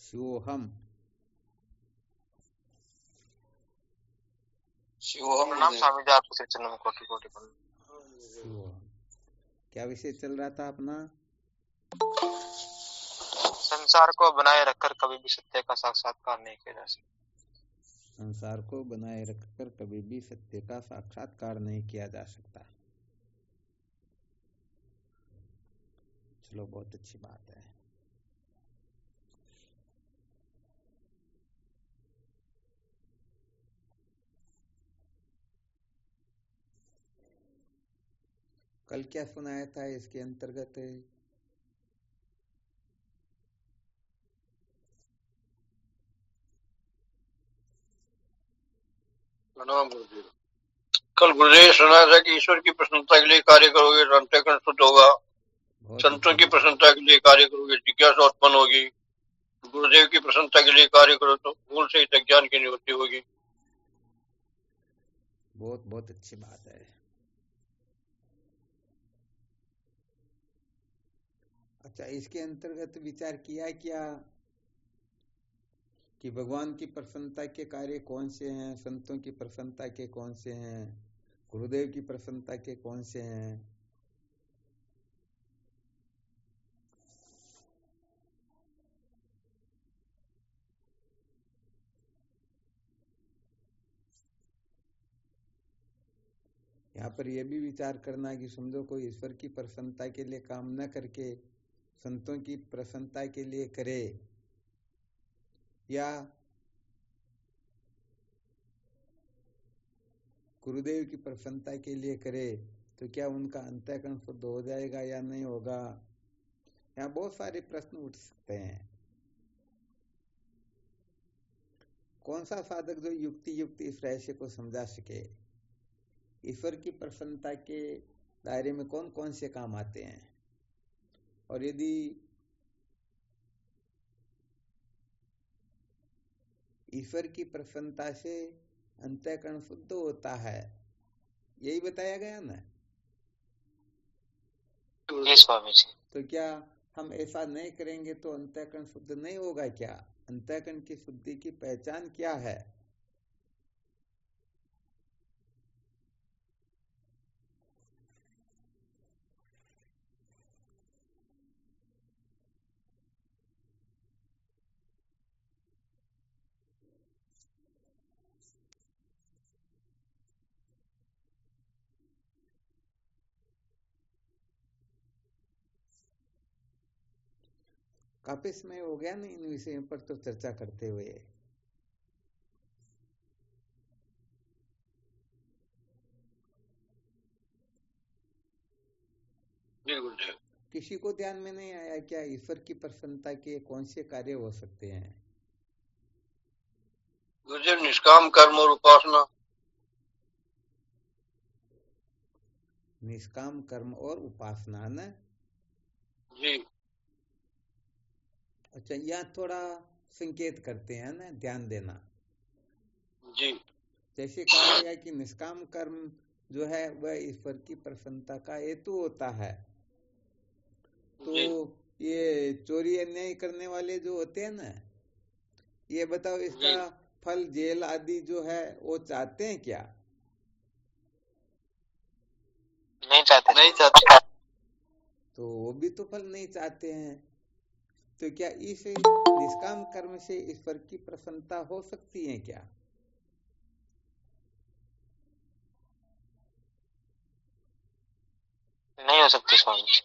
शिवोहम। शिवोहम प्रणाम स्वामी जी, आपको से चरण में कोटि कोटि प्रणाम। शिवोहम। क्या विषय चल रहा था अपना? संसार को बनाए रखकर कभी भी सत्य का साक्षात्कार नहीं किया जा सकता। संसार को बनाए रखकर कभी भी सत्य का साक्षात्कार नहीं किया जा सकता। चलो, बहुत अच्छी बात है। कल क्या सुनाया था इसके अंतर्गत? प्रणाम गुरुदेव। कल गुरुदेव सुनाया था कि ईश्वर की प्रसन्नता के लिए कार्य करोगे तो अंतःकरण शुद्ध होगा, संतों की प्रसन्नता के लिए कार्य करोगे जिज्ञासा उत्पन्न होगी, गुरुदेव की प्रसन्नता के लिए कार्य करो तो भूल से अज्ञान की निवृत्ति होगी। बहुत बहुत अच्छी बात है। अच्छा, इसके अंतर्गत विचार किया क्या कि भगवान की प्रसन्नता के कार्य कौन से हैं, संतों की प्रसन्नता के कौन से हैं, गुरुदेव की प्रसन्नता के कौन से हैं? यहाँ पर यह भी विचार करना कि समझो कोई ईश्वर की प्रसन्नता के लिए काम न करके संतों की प्रसन्नता के लिए करे, या गुरुदेव की प्रसन्नता के लिए करे, तो क्या उनका अंतःकरण शुद्ध हो जाएगा या नहीं होगा? यहाँ बहुत सारे प्रश्न उठ सकते हैं। कौन सा साधक जो युक्ति युक्त इस रहस्य को समझा सके? ईश्वर की प्रसन्नता के दायरे में कौन कौन से काम आते हैं, और यदि ईश्वर की प्रसन्नता से अंतःकरण शुद्ध होता है, यही बताया गया ना? स्वामी जी। तो क्या हम ऐसा नहीं करेंगे तो अंतःकरण शुद्ध नहीं होगा क्या? अंतःकरण की शुद्धि की पहचान क्या है? काफी समय हो गया ना इन विषयों पर तो चर्चा करते हुए। किसी को ध्यान में नहीं आया क्या ईश्वर की प्रसन्नता के कौन से कार्य हो सकते हैं? गुरुदेव, निष्काम कर्म और उपासना। निष्काम कर्म और उपासना ना जी। अच्छा, यहाँ थोड़ा संकेत करते हैं ना, ध्यान देना जी। जैसे कहा गया कि निष्काम कर्म जो है वह ईश्वर की प्रसन्नता का हेतु होता है। तो ये चोरी अन्याय करने वाले जो होते हैं ना, ये बताओ इसका फल जेल आदि जो है वो चाहते हैं क्या? नहीं चाहते। तो वो भी तो फल नहीं चाहते हैं। तो क्या इस निष्काम कर्म से ईश्वर की प्रसन्नता हो सकती है क्या? नहीं हो सकती स्वामी जी।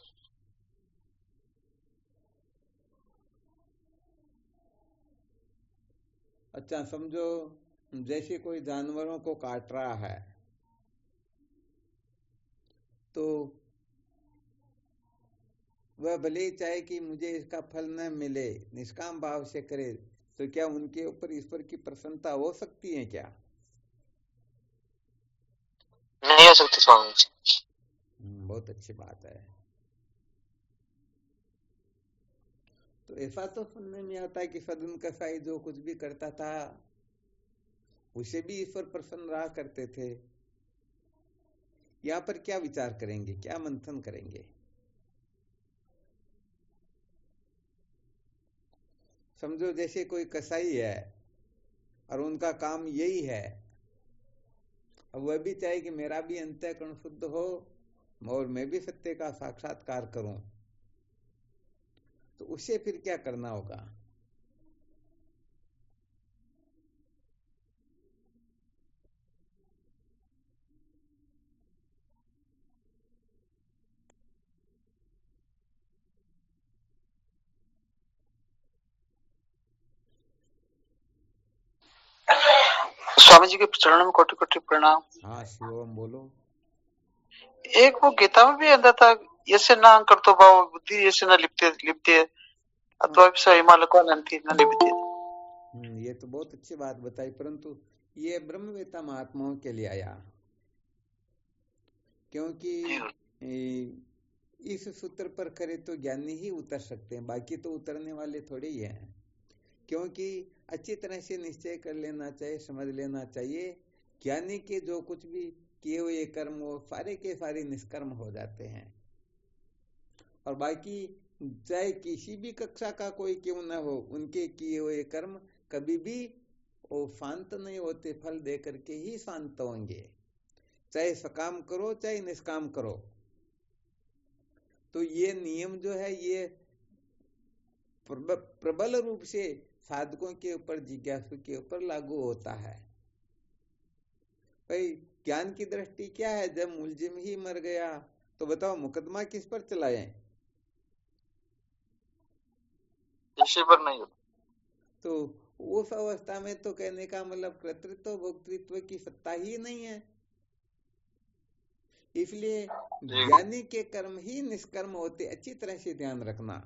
अच्छा, समझो जैसे कोई जानवरों को काट रहा है, तो वह भले ही चाहे कि मुझे इसका फल न मिले, निष्काम भाव से करे, तो क्या उनके ऊपर ईश्वर की प्रसन्नता हो सकती है क्या? नहीं हो सकती स्वामी जी। बहुत अच्छी बात है। तो ऐसा तो सुनने में आता है कि सदन कसाई जो कुछ भी करता था उसे भी ईश्वर प्रसन्न रहा करते थे। यहाँ पर क्या विचार करेंगे, क्या मंथन करेंगे? समझो जैसे कोई कसाई है और उनका काम यही है, अब वह भी चाहे कि मेरा भी अंतःकरण शुद्ध हो और मैं भी सत्य का साक्षात्कार करूं, तो उसे फिर क्या करना होगा? स्वामी जी के चरणों में कोटि कोटि प्रणाम। हाँ शिवम बोलो। एक वो गीता में भी आता था, ऐसे ना कर तो भाव बुद्धि ऐसे ना लिपते लिपते अथवा हिमालय को अनंती न लिपते। ये तो बहुत अच्छी बात बताई, परंतु ये ब्रह्मवेत्ता महात्माओं के लिए आया, क्योंकि इस सूत्र पर करे तो ज्ञानी ही उतर सकते हैं, बाकी तो उतरने वाले थोड़े ही हैं। क्योंकि अच्छी तरह से निश्चय कर लेना चाहिए, समझ लेना चाहिए, ज्ञानी के जो कुछ भी किए हुए कर्म वो सारे के सारे निष्कर्म हो जाते हैं, और बाकी चाहे किसी भी कक्षा का कोई क्यों न हो, उनके किए हुए कर्म कभी भी वो शांत नहीं होते, फल दे करके ही शांत होंगे, चाहे सकाम करो चाहे निष्काम करो। तो ये नियम जो है ये प्रबल रूप से साधकों के ऊपर, जिज्ञासु के ऊपर लागू होता है। भाई ज्ञान की दृष्टि क्या है? जब मुलजिम ही मर गया तो बताओ मुकदमा किस पर चलाएं? किसी पर नहीं। तो उस अवस्था में तो कहने का मतलब कर्तृत्व भोक्तृत्व की सत्ता ही नहीं है। इसलिए ज्ञानी के कर्म ही निष्कर्म होते, अच्छी तरह से ध्यान रखना।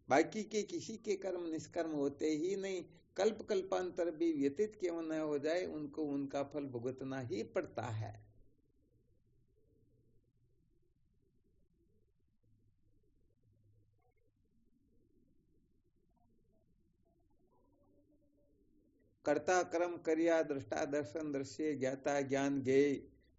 बाकी के किसी के कर्म निष्कर्म होते ही नहीं, कल्प कल्पांतर भी व्यतीत क्यों न हो जाए, उनको उनका फल भुगतना ही पड़ता है। कर्ता कर्म करिया, दृष्टा दर्शन दृश्य, ज्ञाता ज्ञान ज्ञेय,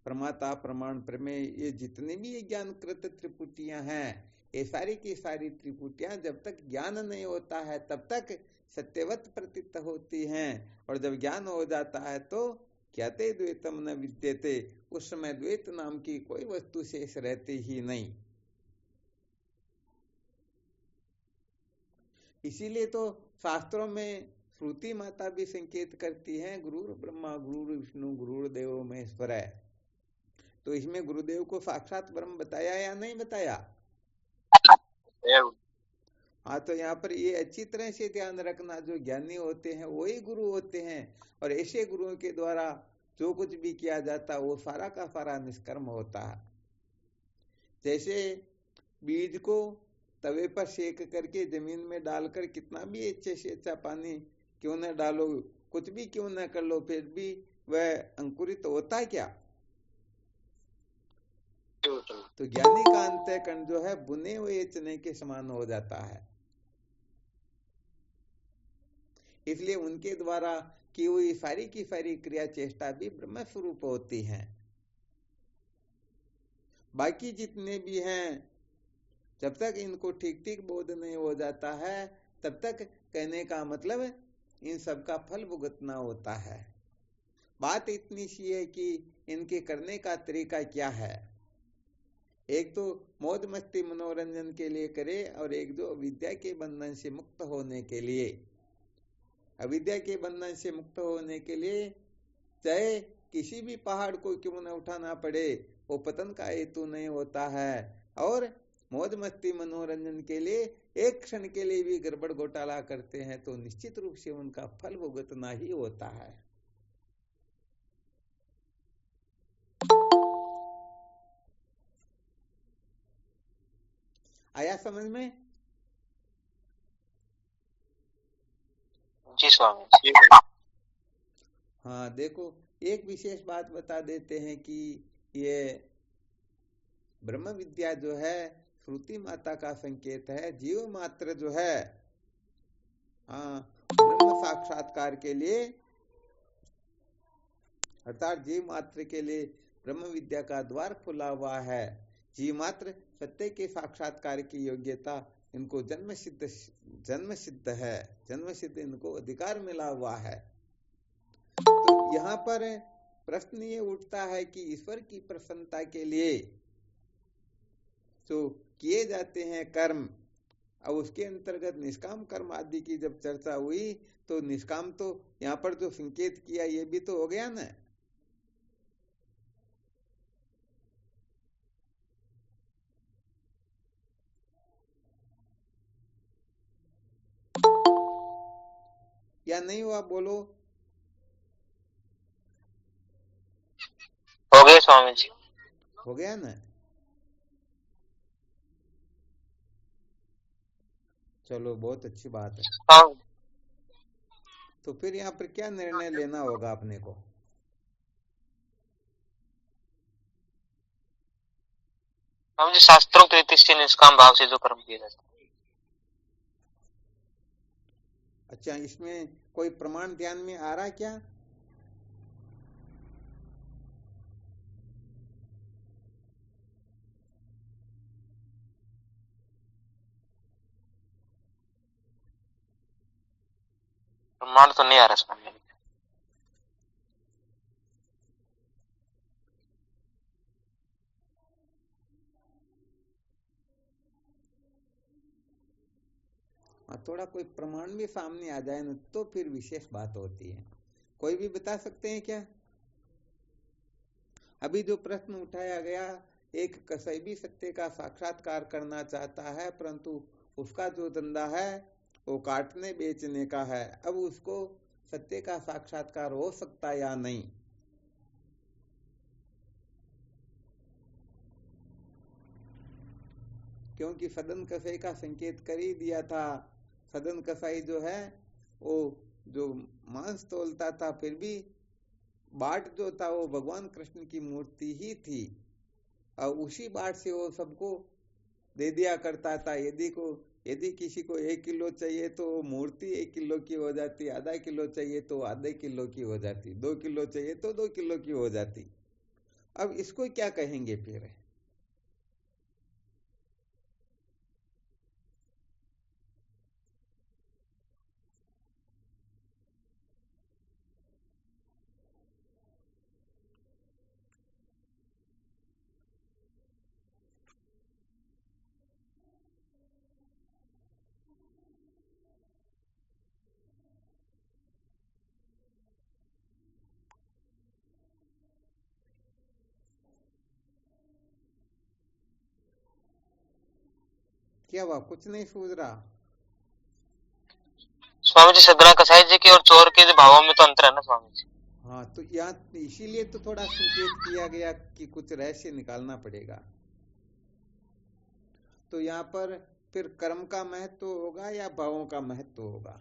प्रमाता प्रमाण प्रमेय, ये जितने भी ये ज्ञानकृत त्रिपुटियां हैं, ये सारी की सारी त्रिपुटियां जब तक ज्ञान नहीं होता है तब तक सत्यवत प्रतीत होती हैं, और जब ज्ञान हो जाता है तो ज्ञाते द्वैतम न विद्यते, उस समय द्वैत नाम की कोई वस्तु शेष रहती ही नहीं। इसीलिए तो शास्त्रों में श्रुति माता भी संकेत करती है, गुरुर ब्रह्मा गुरुर विष्णु गुरुर देवो महेश्वर है। तो इसमें गुरुदेव को साक्षात ब्रह्म बताया या नहीं बताया? हाँ, तो यहाँ पर ये अच्छी तरह से ध्यान रखना, जो ज्ञानी होते हैं वही गुरु होते हैं, और ऐसे गुरुओं के द्वारा जो कुछ भी किया जाता है वो सारा का सारा निष्कर्म होता है। जैसे बीज को तवे पर सेक करके जमीन में डालकर कितना भी अच्छे से अच्छा पानी क्यों न डालो, कुछ भी क्यों न कर लो, फिर भी वह अंकुरित होता है क्या? तो ज्ञानी का अंतःकरण जो है बुने हुए चने के समान हो जाता है। इसलिए उनके द्वारा की हुई सारी की सारी क्रिया चेष्टा भी ब्रह्म स्वरूप होती हैं। बाकी जितने भी हैं, जब तक इनको ठीक ठीक बोध नहीं हो जाता है तब तक कहने का मतलब इन सब का फल भुगतना होता है। बात इतनी सी है कि इनके करने का तरीका क्या है। एक तो मौज मस्ती मनोरंजन के लिए करे, और एक जो अविद्या के बंधन से मुक्त होने के लिए। अविद्या के बंधन से मुक्त होने के लिए चाहे किसी भी पहाड़ को क्यों न उठाना पड़े, वो पतन का हेतु नहीं होता है। और मौज मस्ती मनोरंजन के लिए एक क्षण के लिए भी गड़बड़ घोटाला करते हैं तो निश्चित रूप से उनका फल भुगतना ही होता है। आया समझ में? जी स्वामी। हाँ देखो, एक विशेष बात बता देते हैं कि ये ब्रह्म विद्या जो है श्रुति माता का संकेत है। जीव मात्र जो है ब्रह्म साक्षात्कार के लिए, अर्थात जीव मात्र के लिए ब्रह्म विद्या का द्वार खुला हुआ है। जी मात्र सत्य के साक्षात्कार की योग्यता इनको जन्म सिद्ध है, जन्म सिद्ध इनको अधिकार मिला हुआ है। तो यहाँ पर प्रश्न ये उठता है कि ईश्वर की प्रसन्नता के लिए जो किए जाते हैं कर्म, अब उसके अंतर्गत निष्काम कर्म आदि की जब चर्चा हुई तो निष्काम तो यहाँ पर जो संकेत किया ये भी तो हो गया ना। या नहीं हुआ? बोलो। हो गया स्वामी जी, हो गया ना। चलो बहुत अच्छी बात है। हाँ तो फिर यहाँ पर क्या निर्णय लेना होगा अपने को? स्वामी जी, शास्त्रोक्त रीति से निष्काम भाव से जो कर्म किए जाते हैं। अच्छा, इसमें कोई प्रमाण ध्यान में आ रहा क्या? प्रमाण तो नहीं आ रहा स्वामी जी। थोड़ा कोई प्रमाण भी सामने आ जाए ना तो फिर विशेष बात होती है। कोई भी बता सकते हैं क्या? अभी जो प्रश्न उठाया गया, एक कसाई भी सत्य का साक्षात्कार करना चाहता है परंतु उसका जो धंधा है वो काटने बेचने का है, अब उसको सत्य का साक्षात्कार हो सकता या नहीं? क्योंकि सदन कसाई का संकेत कर ही दिया था। सदन कसाई जो है वो जो मांस तोलता था, फिर भी बाट जो था वो भगवान कृष्ण की मूर्ति ही थी और उसी बाट से वो सबको दे दिया करता था। यदि किसी को 1 किलो चाहिए तो मूर्ति 1 किलो की हो जाती, आधा किलो चाहिए तो आधे किलो की हो जाती, 2 किलो चाहिए तो 2 किलो की हो जाती। अब इसको क्या कहेंगे फिर? क्या हुआ? कुछ नहीं सूझ रहा? स्वामी जी, सदरा कसाई जी के और चोर के जो भावों में तो अंतर है ना स्वामी जी। हाँ, तो यहाँ इसीलिए तो थोड़ा संकेत किया गया कि कुछ रहस्य निकालना पड़ेगा। तो यहाँ पर फिर कर्म का महत्व होगा या भावों का महत्व होगा?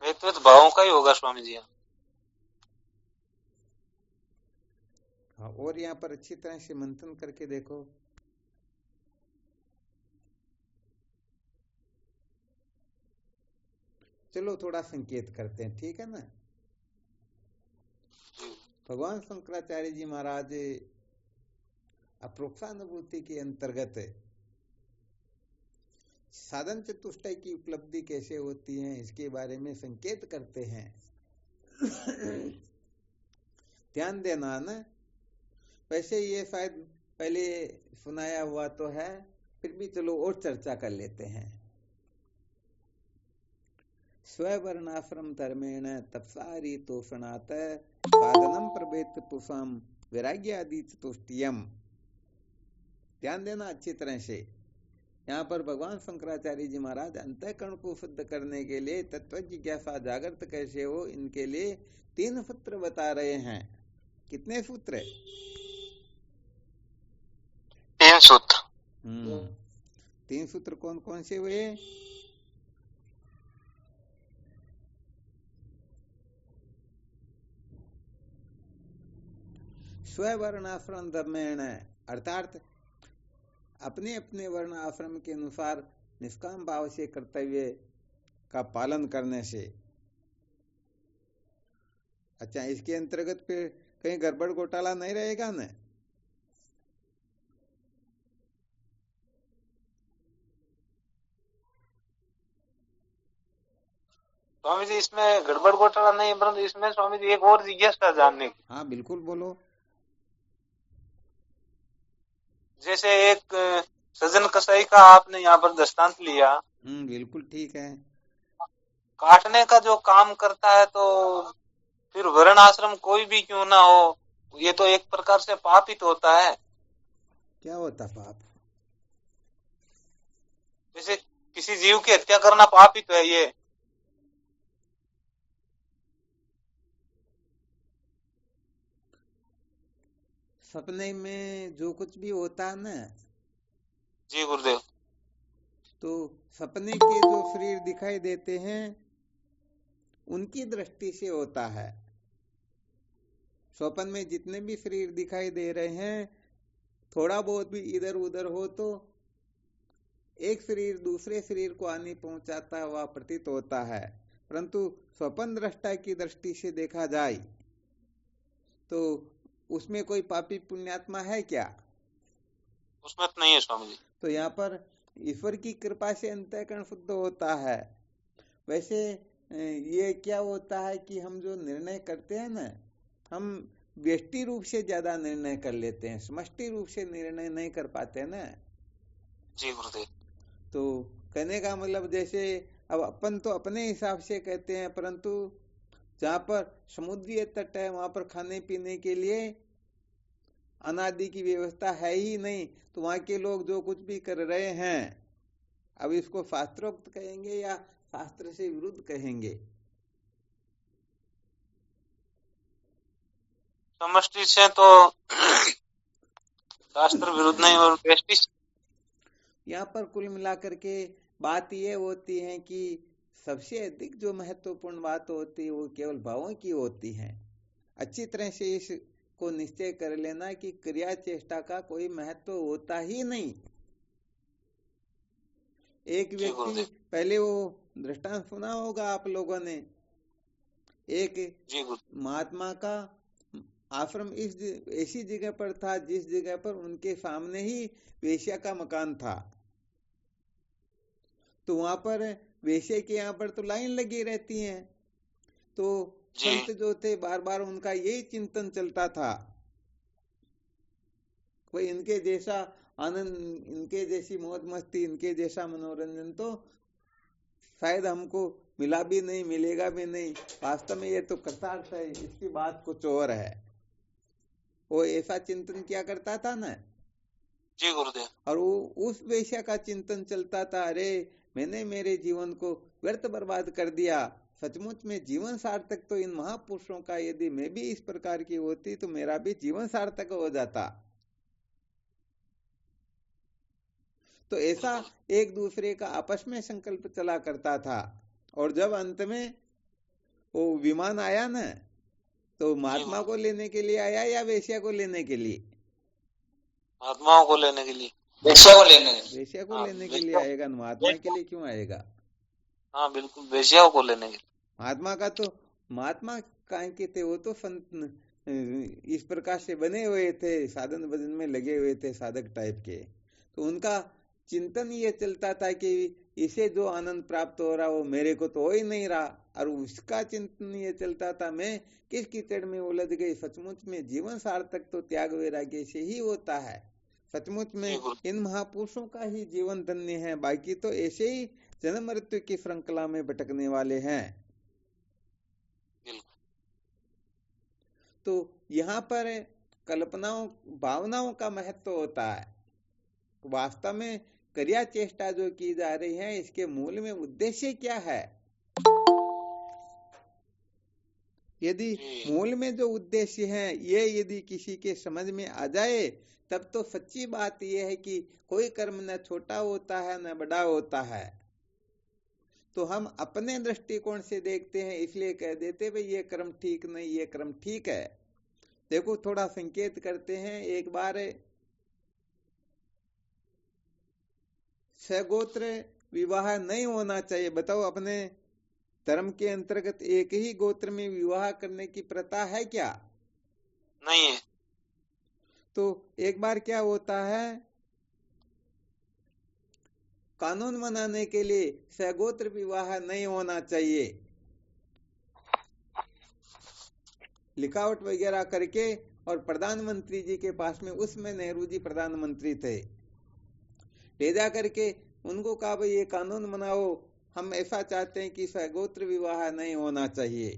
महत्व तो भावों का ही होगा स्वामी जी। हाँ, और यहाँ पर अच्छी तरह से मंथन करके देखो। चलो थोड़ा संकेत करते हैं, ठीक है ना। भगवान शंकराचार्य जी महाराज अप्रोक्षानुभूति के अंतर्गत साधन चतुष्टय की उपलब्धि कैसे होती है इसके बारे में संकेत करते हैं। ध्यान देना ना। वैसे ये शायद पहले सुनाया हुआ तो है, फिर भी चलो और चर्चा कर लेते हैं। स्ववर्णाश्रम धर्मेण तपसारी तोषणात साधनम प्रभेद पुषम वैराग्य आदि चतुष्टयम। ध्यान देना अच्छी तरह से। यहाँ पर भगवान शंकराचार्य जी महाराज अंतःकरण को शुद्ध करने के लिए तत्व जिज्ञासा जागृत कैसे हो इनके लिए 3 सूत्र बता रहे हैं। कितने सूत्र? 3 सूत्र। 3 सूत्र कौन कौन से हुए? स्ववर्णाश्रम धर्मेण, अर्थात अपने अपने वर्ण आश्रम के अनुसार निष्काम भाव से कर्तव्य का पालन करने से। अच्छा, इसके अंतर्गत फिर कहीं गड़बड़ घोटाला नहीं रहेगा न। स्वामी जी इसमें गड़बड़ घोटाला नहीं है, परंतु इसमें स्वामी जी एक और जिज्ञासा जानने की। हाँ बिल्कुल बोलो। जैसे एक सजन कसाई का आपने यहाँ पर दृष्टांत लिया, बिल्कुल ठीक है। काटने का जो काम करता है तो फिर वर्ण आश्रम कोई भी क्यों ना हो, ये तो एक प्रकार से पाप ही तो होता है। क्या होता पाप? जैसे किसी जीव की हत्या करना पाप ही तो है ये। सपने में जो कुछ भी होता है ना, जी गुरुदेव, तो सपने के जो शरीर दिखाई देते हैं उनकी दृष्टि से होता है। स्वप्न में जितने भी शरीर दिखाई दे रहे हैं, थोड़ा बहुत भी इधर उधर हो तो एक शरीर दूसरे शरीर को हानि पहुंचाता हुआ प्रतीत होता है, परंतु स्वप्न दृष्टा की दृष्टि से देखा जाए तो उसमें कोई पापी पुण्यात्मा है क्या? उसमें तो नहीं है स्वामी जी। तो यहाँ पर ईश्वर की कृपा से अंतःकरण शुद्ध होता है। वैसे ये क्या होता है कि हम जो निर्णय करते हैं ना, हम व्यष्टि रूप से ज्यादा निर्णय कर लेते हैं, समष्टि रूप से निर्णय नहीं कर पाते ना। जी गुरुदेव। तो कहने का मतलब जैसे अब अपन तो अपने हिसाब से कहते हैं, परंतु जहाँ पर समुद्रीय तट है वहां पर खाने पीने के लिए अनादि की व्यवस्था है ही नहीं, तो वहां के लोग जो कुछ भी कर रहे हैं, अब इसको शास्त्रोक्त कहेंगे या शास्त्र से विरुद्ध कहेंगे? समष्टि से तो शास्त्र विरुद्ध नहीं और व्यष्टि। यहाँ पर कुल मिलाकर के बात ये होती है कि सबसे अधिक जो महत्वपूर्ण बात होती है वो केवल भावों की होती है। अच्छी तरह से इसको निश्चय कर लेना कि क्रिया चेष्टा का कोई महत्व होता ही नहीं। एक व्यक्ति, पहले वो दृष्टांत सुना होगा आप लोगों ने, एक महात्मा का आश्रम इस ऐसी जगह पर था जिस जगह पर उनके सामने ही वेश्या का मकान था। तो वहां पर वेश्या के यहाँ पर तो लाइन लगी रहती है, तो संत जो थे बार बार उनका यही चिंतन चलता था, कोई इनके जैसा आनंद, इनके जैसी मौज मस्ती, इनके जैसा मनोरंजन तो शायद हमको मिला भी नहीं, मिलेगा भी नहीं। वास्तव में ये तो कृतार्थ है, इसकी बात कुछ और है। वो ऐसा चिंतन क्या करता था ना। जी गुरुदेव। और वो उस वेश्या का चिंतन चलता था, अरे मैंने मेरे जीवन को व्यर्थ बर्बाद कर दिया, सचमुच में जीवन सार्थक तो इन महापुरुषों का, यदि मैं भी इस प्रकार की होती तो मेरा भी जीवन सार्थक हो जाता। तो ऐसा एक दूसरे का आपस में संकल्प चला करता था। और जब अंत में वो विमान आया ना, तो महात्मा को लेने के लिए आया या वेश्या को लेने के लिए? महात्माओं को लेने के लिए। वेश्या को लेने के लिए आएगा, महात्मा के लिए क्यों आएगा? हाँ बिल्कुल, वेश्याओं को लेने के लिए। महात्मा का तो, महात्मा काहे के थे, वो तो संत इस प्रकार से बने हुए थे, साधन भजन में लगे हुए थे, साधक टाइप के। तो उनका चिंतन ये चलता था कि इसे जो आनंद प्राप्त हो रहा वो मेरे को तो हो ही नहीं रहा, और उसका चिंतन ये चलता था मैं किस कीचड़ में उलझ गई, सचमुच में जीवन सार्थक तो त्याग वैराग्य से ही होता है, सचमुच में इन महापुरुषों का ही जीवन धन्य है, बाकी तो ऐसे ही जन्म मृत्यु की श्रृंखला में भटकने वाले हैं। तो यहाँ पर कल्पनाओं, भावनाओं का महत्व होता है। वास्तव में क्रिया चेष्टा जो की जा रही है, इसके मूल में उद्देश्य क्या है? यदि मूल में जो उद्देश्य है ये यदि किसी के समझ में आ जाए, तब तो सच्ची बात यह है कि कोई कर्म न छोटा होता है न बड़ा होता है। तो हम अपने दृष्टिकोण से देखते हैं, इसलिए कह देते भाई ये कर्म ठीक नहीं, ये कर्म ठीक है। देखो थोड़ा संकेत करते हैं। एक बार सगोत्र विवाह नहीं होना चाहिए। बताओ, अपने धर्म के अंतर्गत एक ही गोत्र में विवाह करने की प्रथा है क्या? नहीं है। तो एक बार क्या होता है, कानून बनाने के लिए सगोत्र विवाह नहीं होना चाहिए, लिखावट वगैरह करके, और प्रधानमंत्री जी के पास में, उसमें नेहरू जी प्रधानमंत्री थे, ले जा करके उनको कहा भाई ये कानून बनाओ, हम ऐसा चाहते हैं कि सगोत्र विवाह नहीं होना चाहिए।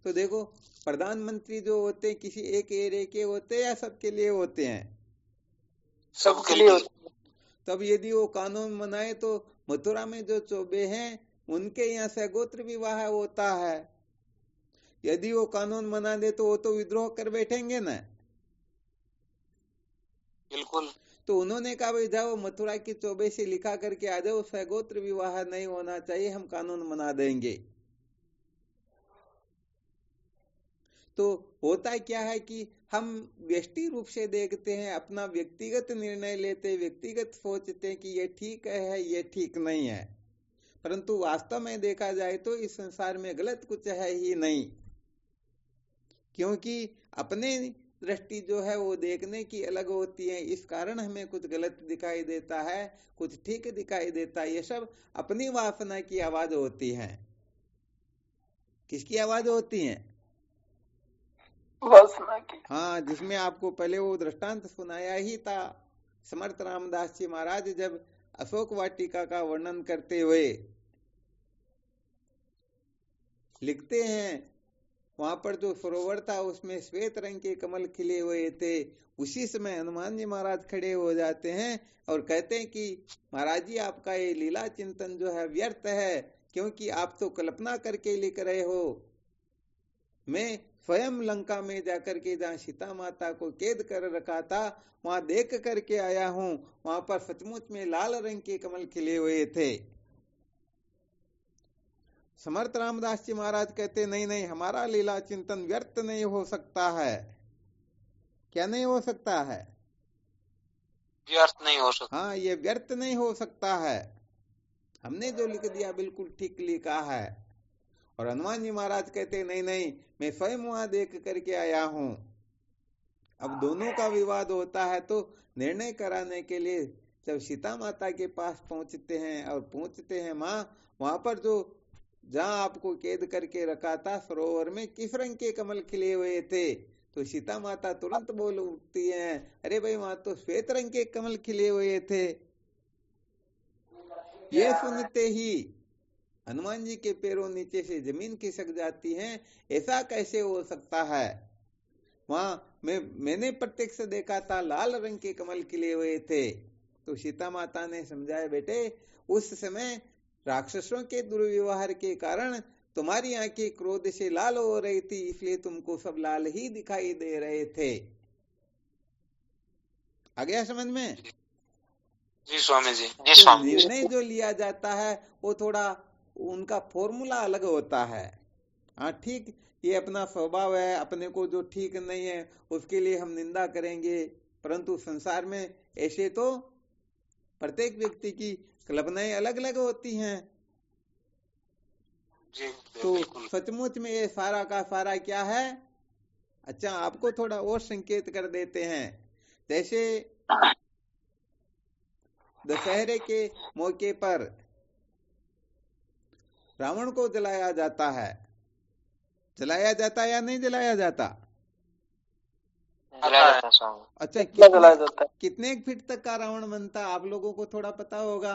तो देखो, प्रधानमंत्री जो होते हैं किसी एक एरिया के होते हैं या सबके लिए होते हैं? सबके लिए। तब यदि वो कानून बनाए तो मथुरा में जो चौबे हैं उनके यहाँ सगोत्र विवाह होता है, यदि वो कानून बना दे तो वो तो विद्रोह कर बैठेंगे ना। बिल्कुल। तो उन्होंने कहा भाई जाओ मथुरा की चौबे से लिखा करके आ जाओ, सगोत्र विवाह नहीं होना चाहिए, हम कानून बना देंगे। तो होता क्या है कि हम व्यष्टि रूप से देखते हैं, अपना व्यक्तिगत निर्णय लेते, व्यक्तिगत सोचते हैं कि ये ठीक है, ये ठीक नहीं है, परंतु वास्तव में देखा जाए तो इस संसार में गलत कुछ है ही नहीं, क्योंकि अपने दृष्टि जो है वो देखने की अलग होती है, इस कारण हमें कुछ गलत दिखाई देता है, कुछ ठीक दिखाई देता है। ये सब अपनी वासना की आवाज होती है। किसकी आवाज होती है? वासना की। हाँ, जिसमें आपको पहले वो दृष्टांत सुनाया ही था। समर्थ रामदास जी महाराज जब अशोक वाटिका का वर्णन करते हुए लिखते हैं, वहां पर जो सरोवर था उसमें श्वेत रंग के कमल खिले हुए थे। उसी समय हनुमान जी महाराज खड़े हो जाते हैं और कहते हैं कि महाराज जी आपका ये लीला चिंतन जो है व्यर्थ है, क्योंकि आप तो कल्पना करके लिख रहे हो। मैं स्वयं लंका में जाकर के जहाँ सीता माता को कैद कर रखा था वहां देख करके आया हूं, वहां पर सचमुच में लाल रंग के कमल खिले हुए थे। समर्थ रामदास जी महाराज कहते नहीं नहीं, हमारा लीला चिंतन व्यर्थ नहीं हो सकता है। क्या नहीं हो सकता है? व्यर्थ नहीं हो सकता। हाँ, ये व्यर्थ नहीं हो सकता है, हमने जो लिख दिया बिल्कुल ठीक लिखा है। और हनुमान जी महाराज कहते नहीं नहीं, मैं स्वयं वहां देख करके आया हूं। अब दोनों का विवाद होता है, तो निर्णय कराने के लिए जब सीता माता के पास पहुंचते हैं और पूछते हैं माँ वहां पर जो जहां आपको कैद करके रखा था सरोवर में किस रंग के कमल खिले हुए थे, तो सीता माता तुरंत बोल उठती हैं, अरे भाई वहां तो श्वेत रंग के कमल खिले हुए थे। ये सुनते ही हनुमान जी के पैरों नीचे से जमीन खिसक जाती है। ऐसा कैसे हो सकता है? वहां मैंने प्रत्यक्ष देखा था, लाल रंग के कमल खिले हुए थे। तो सीता माता ने समझाया, बेटे उस समय राक्षसों के दुर्व्यवहार के कारण तुम्हारी आंखें क्रोध से लाल हो रही थी, इसलिए तुमको सब लाल ही दिखाई दे रहे थे। आ गया समझ में? जी स्वामी जी। जी स्वामी जी। निर्णय जो लिया जाता है वो थोड़ा उनका फॉर्मूला अलग होता है। हाँ ठीक, ये अपना स्वभाव है, अपने को जो ठीक नहीं है उसके लिए हम निंदा करेंगे, परंतु संसार में ऐसे तो प्रत्येक व्यक्ति की कल्पनाएं अलग अलग होती हैं। जी तो बिल्कुल। सचमुच में ये सारा का सारा क्या है? अच्छा, आपको थोड़ा और संकेत कर देते हैं। जैसे दशहरे के मौके पर रावण को जलाया जाता है, जलाया जाता या नहीं जलाया जाता? जलाया जाता है स्वामी। अच्छा, जलाया जाता है। कितने फीट तक का रावण बनता है? आप लोगों को थोड़ा पता होगा।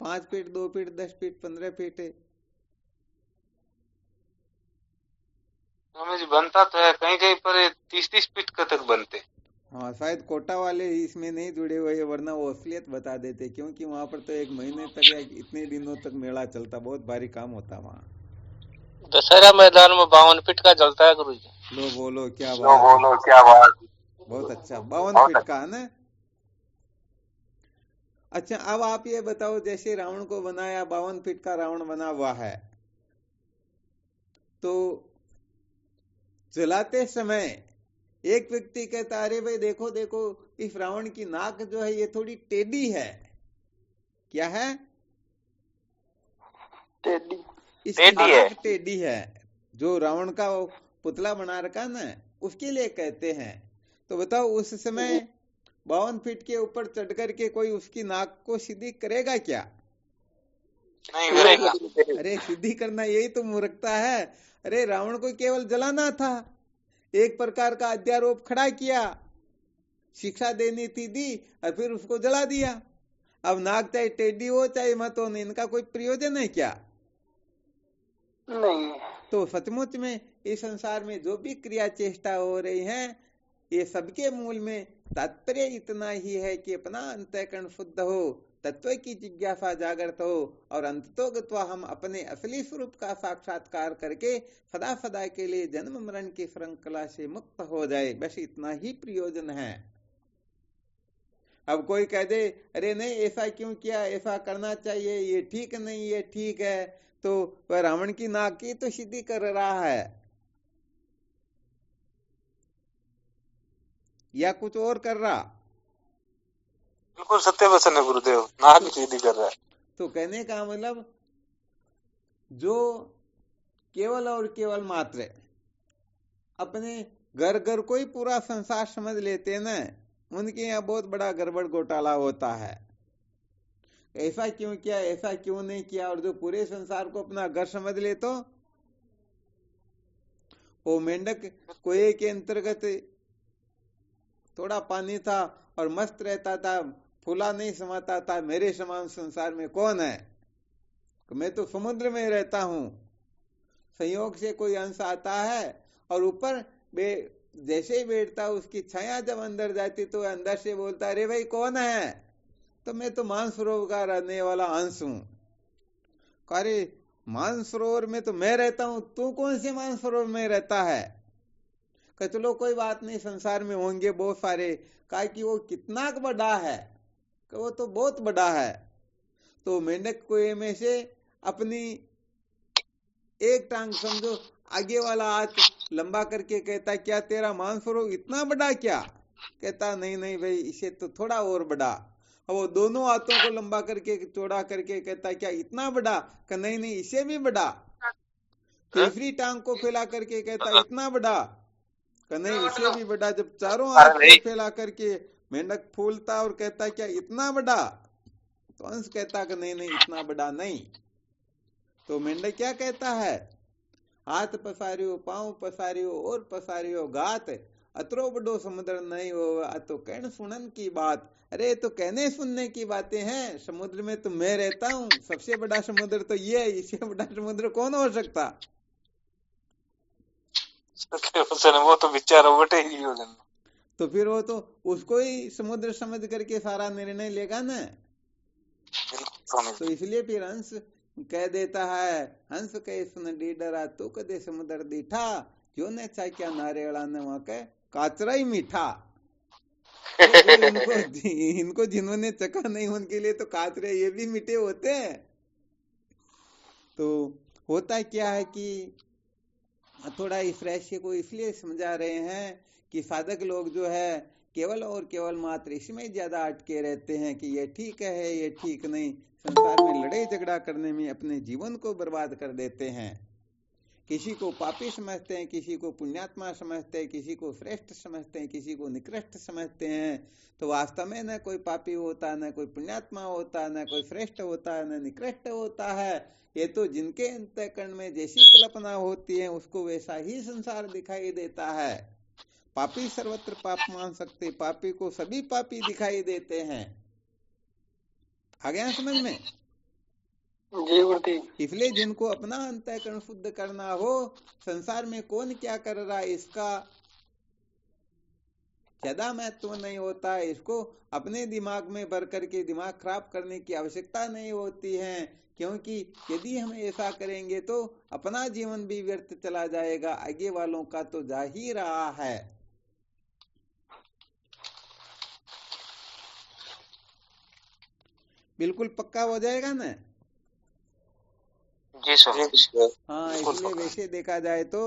5 फीट, 2 फीट, 10 फीट, 15 फीट है? स्वामी जी बनता तो है, कहीं कहीं पर 30-30 फीट तक बनते। हाँ, शायद कोटा वाले इसमें नहीं जुड़े हुए हैं, वरना वो असलियत बता देते, क्योंकि वहां पर तो 1 महीने तक या इतने दिनों तक मेला चलता, बहुत भारी काम होता वहाँ। दशहरा मैदान में 52 फीट का जलता है गुरु जी। लो बोलो क्या लो बात है, बोलो क्या बात। बहुत अच्छा, 52 फीट का है ना। अच्छा, अब आप ये बताओ, जैसे रावण को बनाया, 52 फीट का रावण बना हुआ है, तो जलाते समय एक व्यक्ति कहता, अरे भाई देखो देखो इस रावण की नाक जो है ये थोड़ी टेढ़ी है। क्या है? टेढ़ी। इसकी टेढ़ी है। नाक टेढ़ी है। जो रावण का वो पुतला बना रखा ना, उसके लिए कहते हैं। तो बताओ उस समय 52 फीट के ऊपर चढ़ करके कोई उसकी नाक को सीधी करेगा क्या? नहीं करेगा। अरे सीधी करना यही तो मूर्खता है। अरे रावण को केवल जलाना था, एक प्रकार का अध्यारोप खड़ा किया, शिक्षा देनी थी दी, और फिर उसको जला दिया। अब नाक चाहे टेढ़ी हो चाहे मत हो, इनका कोई प्रयोजन है क्या? नहीं। तो सचमुच में इस संसार में जो भी क्रिया चेष्टा हो रही है, ये सबके मूल में तात्पर्य इतना ही है कि अपना अंतःकरण शुद्ध हो, तत्व की जिज्ञासा जागृत हो, और अंततोगत्वा हम अपने असली स्वरूप का साक्षात्कार करके सदा सदा के लिए जन्म मरण की श्रृंखला से मुक्त हो जाए। बस इतना ही प्रयोजन है। अब कोई कह दे अरे नहीं ऐसा क्यों किया, ऐसा करना चाहिए, ये ठीक नहीं, ये ठीक है, तो वह रावण की नाक की तो सीधी कर रहा है या कुछ और कर रहा? बिल्कुल सत्य वचन है गुरुदेव, नाक सीधी कर रहा है। तो कहने का मतलब जो केवल और केवल मात्र अपने घर घर को ही पूरा संसार समझ लेते ना, उनके यहाँ बहुत बड़ा गड़बड़ घोटाला होता है। ऐसा क्यों किया, ऐसा क्यों नहीं किया, और जो पूरे संसार को अपना घर समझ ले, तो वो मेंढक कुएं के अंतर्गत थोड़ा पानी था और मस्त रहता था, फूला नहीं समाता था, मेरे समान संसार में कौन है, मैं तो समुद्र में रहता हूं। संयोग से कोई अंश आता है और ऊपर जैसे ही बैठता उसकी छाया जब अंदर जाती तो अंदर से बोलता अरे भाई कौन है, तो मैं तो मानसरोवर का रहने वाला अंश हूं। अरे मानसरोवर में तो मैं रहता हूं, तू कौन से मानसरोवर में रहता है? चलो कोई बात नहीं, संसार में होंगे बहुत सारे। कहा कि वो कितना बड़ा है, कि वो तो बहुत बड़ा है। तो मेंढक कुएं में से अपनी एक टांग समझो आगे वाला हाथ लंबा करके कहता क्या तेरा मानसरोवर इतना बड़ा क्या? कहता नहीं नहीं भाई, इसे तो थोड़ा और बड़ा। अब वो दोनों हाथों को लंबा करके चौड़ा करके कहता क्या इतना बड़ा? कि नहीं नहीं, इसे भी बड़ा। तीसरी टांग को फैला करके कहता इतना बड़ा? कि नहीं, इसे भी बड़ा। जब चारों हाथ को फैला करके मेंढक फूलता और कहता क्या इतना बड़ा? तो अंश कहता कि नहीं नहीं, इतना बड़ा नहीं। तो मेंढक क्या कहता है, हाथ पसारियो, पांव पसारियो और पसारियो गात, अतरो बड़ो समुद्र नहीं हो, तो कहने सुनन की बात। अरे तो कहने सुनने की बातें हैं, समुद्र में तो मैं रहता हूं, सबसे बड़ा समुद्र तो ये है, इससे बड़ा समुद्र कौन हो सकता? वो तो बेचारा बटे ही हो जाना। तो फिर वो तो उसको ही समुद्र समझ करके सारा निर्णय लेगा ना। तो इसलिए फिर हंस कह देता है, हंस कहे सुन डीडरा तो कदे समुद्र दीठा, जो ने चाहे क्या नारियला ने वहां के काचरा ही मीठा। तो इनको जिन्होंने चखा नहीं उनके लिए तो काचरे ये भी मीठे होते हैं। तो होता क्या है कि थोड़ा इस रहस्य को इसलिए समझा रहे हैं कि साधक लोग जो है केवल और केवल मात्र इसमें ज्यादा अटके रहते हैं कि ये ठीक है ये ठीक नहीं, संसार में लड़ाई झगड़ा करने में अपने जीवन को बर्बाद कर देते हैं। किसी को पापी समझते हैं, किसी को पुण्यात्मा समझते हैं, किसी को श्रेष्ठ समझते हैं, किसी को निकृष्ट समझते हैं। तो वास्तव में न कोई पापी होता, न कोई पुण्यात्मा होता, न कोई श्रेष्ठ होता, न निकृष्ट होता है। ये तो जिनके अंतःकरण में जैसी कल्पना होती है उसको वैसा ही संसार दिखाई देता है। पापी सर्वत्र पाप मान सकते, पापी को सभी पापी दिखाई देते हैं। आ गया समझ में? इसलिए जिनको अपना अंतःकरण शुद्ध करना हो, संसार में कौन क्या कर रहा है इसका ज्यादा महत्व नहीं होता है। इसको अपने दिमाग में भर करके दिमाग खराब करने की आवश्यकता नहीं होती है, क्योंकि यदि हम ऐसा करेंगे तो अपना जीवन भी व्यर्थ चला जाएगा, आगे वालों का तो जा ही रहा है। बिल्कुल पक्का हो जाएगा ना? जी सर। हाँ, इसलिए वैसे देखा जाए तो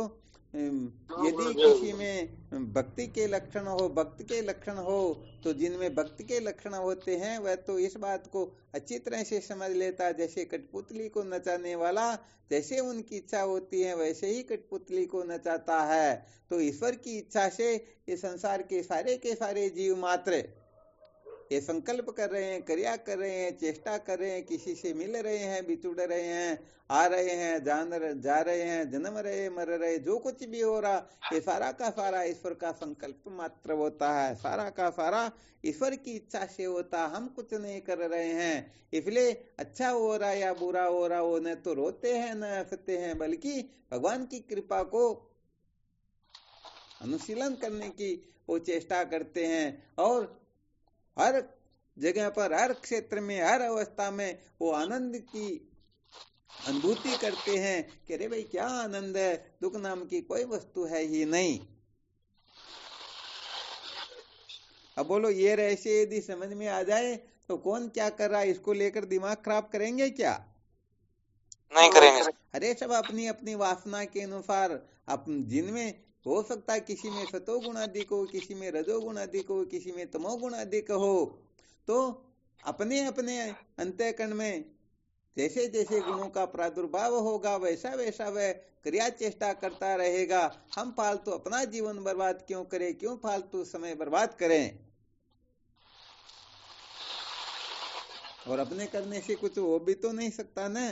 यदि किसी में भक्ति के लक्षण हो, भक्त के लक्षण हो, तो जिनमें भक्ति के लक्षण होते हैं वह तो इस बात को अच्छी तरह से समझ लेता, जैसे कठपुतली को नचाने वाला जैसे उनकी इच्छा होती है वैसे ही कठपुतली को नचाता है। तो ईश्वर की इच्छा से ये संसार के सारे जीव मात्र ये संकल्प कर रहे हैं, क्रिया कर रहे हैं, चेष्टा कर रहे हैं, किसी से मिल रहे हैं, बिछुड़ रहे हैं, आ रहे हैं, जा रहे हैं, जन्म रहे, मर रहे, जो कुछ भी हो रहा ये सारा का सारा ईश्वर का संकल्प मात्र होता है, सारा का सारा ईश्वर की इच्छा से होता, हम कुछ नहीं कर रहे हैं। इसलिए अच्छा हो रहा या बुरा हो रहा हो, न तो रोते हैं न हंसते हैं, बल्कि भगवान की कृपा को अनुशीलन करने की वो चेष्टा करते हैं और हर जगह पर, हर क्षेत्र में, हर अवस्था में वो आनंद की अनुभूति करते हैं कि अरे भाई क्या आनंद है, दुख नाम की कोई वस्तु है ही नहीं। अब बोलो ये रहस्य यदि समझ में आ जाए तो कौन क्या कर रहा है इसको लेकर दिमाग खराब करेंगे क्या? नहीं करेंगे। अरे सब अपनी अपनी वासना के अनुसार, जिनमें हो सकता है किसी में सतोगुण अधिक हो, किसी में रजोगुण अधिक हो, किसी में तमोगुण अधिक हो, तो अपने अपने अंतःकरण में जैसे जैसे गुणों का प्रादुर्भाव होगा वैसा वैसा वह क्रिया चेष्टा करता रहेगा। हम फालतू अपना जीवन बर्बाद क्यों करें, क्यों फालतू समय बर्बाद करें? और अपने करने से कुछ हो भी तो नहीं सकता ना।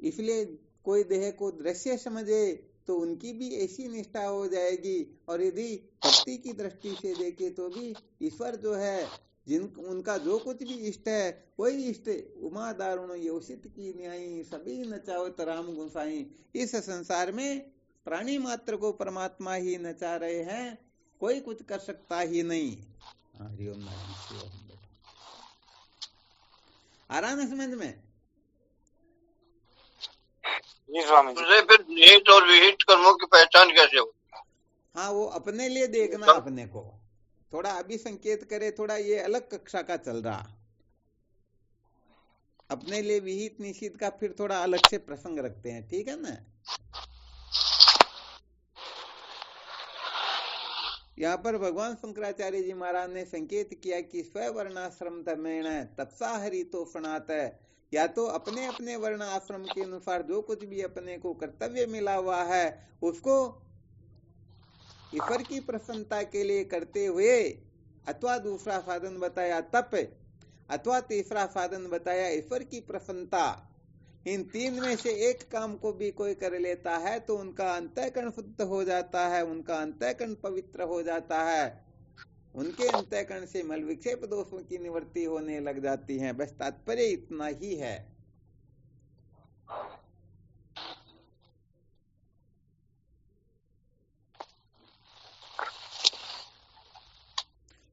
इसलिए कोई देह को दृश्य समझे तो उनकी भी ऐसी निष्ठा हो जाएगी, और यदि भक्ति की दृष्टि से देखे तो भी ईश्वर जो है, उनका जो कुछ भी इष्ट है वही इष्ट उमा दारुण योषित की न्यायी सभी नचावत राम गुसाई। इस संसार में प्राणी मात्र को परमात्मा ही नचा रहे हैं, कोई कुछ कर सकता ही नहीं। हरिओम नारायण। आ रहा ना समझ में? फिर निहित और विहित कर्मों की पहचान कैसे हो? हाँ, वो अपने लिए देखना, अपने को थोड़ा अभी संकेत करे, थोड़ा ये अलग कक्षा का चल रहा, अपने लिए विहित निषिद्ध का फिर थोड़ा अलग से प्रसंग रखते हैं, ठीक है ना। यहाँ पर भगवान शंकराचार्य जी महाराज ने संकेत किया कि स्ववर्णाश्रम धर्मेण तत्सा हरितो फणात, या तो अपने अपने वर्ण आश्रम के अनुसार जो कुछ भी अपने को कर्तव्य मिला हुआ है उसको ईश्वर की प्रसन्नता के लिए करते हुए, अथवा दूसरा साधन बताया तप, अथवा तीसरा साधन बताया ईश्वर की प्रसन्नता। इन तीन में से एक काम को भी कोई कर लेता है तो उनका अंतःकरण शुद्ध हो जाता है, उनका अंतःकरण पवित्र हो जाता है, उनके अंतःकरण से मल विक्षेप दोषों की निवृत्ति होने लग जाती है। बस तात्पर्य इतना ही है।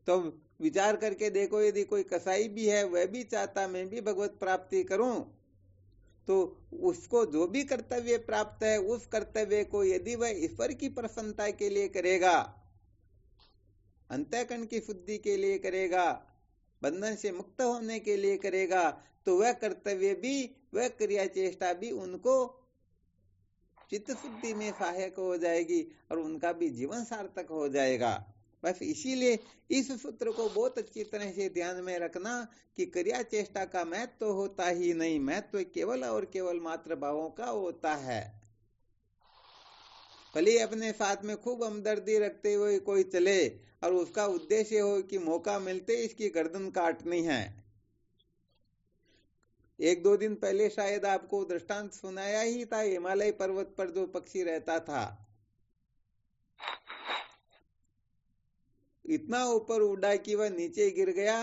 तो विचार करके देखो, यदि कोई कसाई भी है वह भी चाहता मैं भी भगवत प्राप्ति करूं, तो उसको जो भी कर्तव्य प्राप्त है उस कर्तव्य को यदि वह ईश्वर की प्रसन्नता के लिए करेगा, अंतःकरण की शुद्धि के लिए करेगा, बंधन से मुक्त होने के लिए करेगा, तो वह कर्तव्य भी, वह क्रिया चेष्टा भी उनको चित्त शुद्धि में सहायक हो जाएगी और उनका भी जीवन सार्थक हो जाएगा। बस इसीलिए इस सूत्र को बहुत अच्छी तरह से ध्यान में रखना कि क्रिया चेष्टा का महत्व तो होता ही नहीं, महत्व तो केवल और केवल मात्र भावों का होता है। भले अपने साथ में खूब हमदर्दी रखते हुए कोई चले और उसका उद्देश्य हो कि मौका मिलते इसकी गर्दन काटनी है। एक दो दिन पहले शायद आपको दृष्टांत सुनाया ही था, हिमालय पर्वत पर जो पक्षी रहता था, इतना ऊपर उड़ा कि वह नीचे गिर गया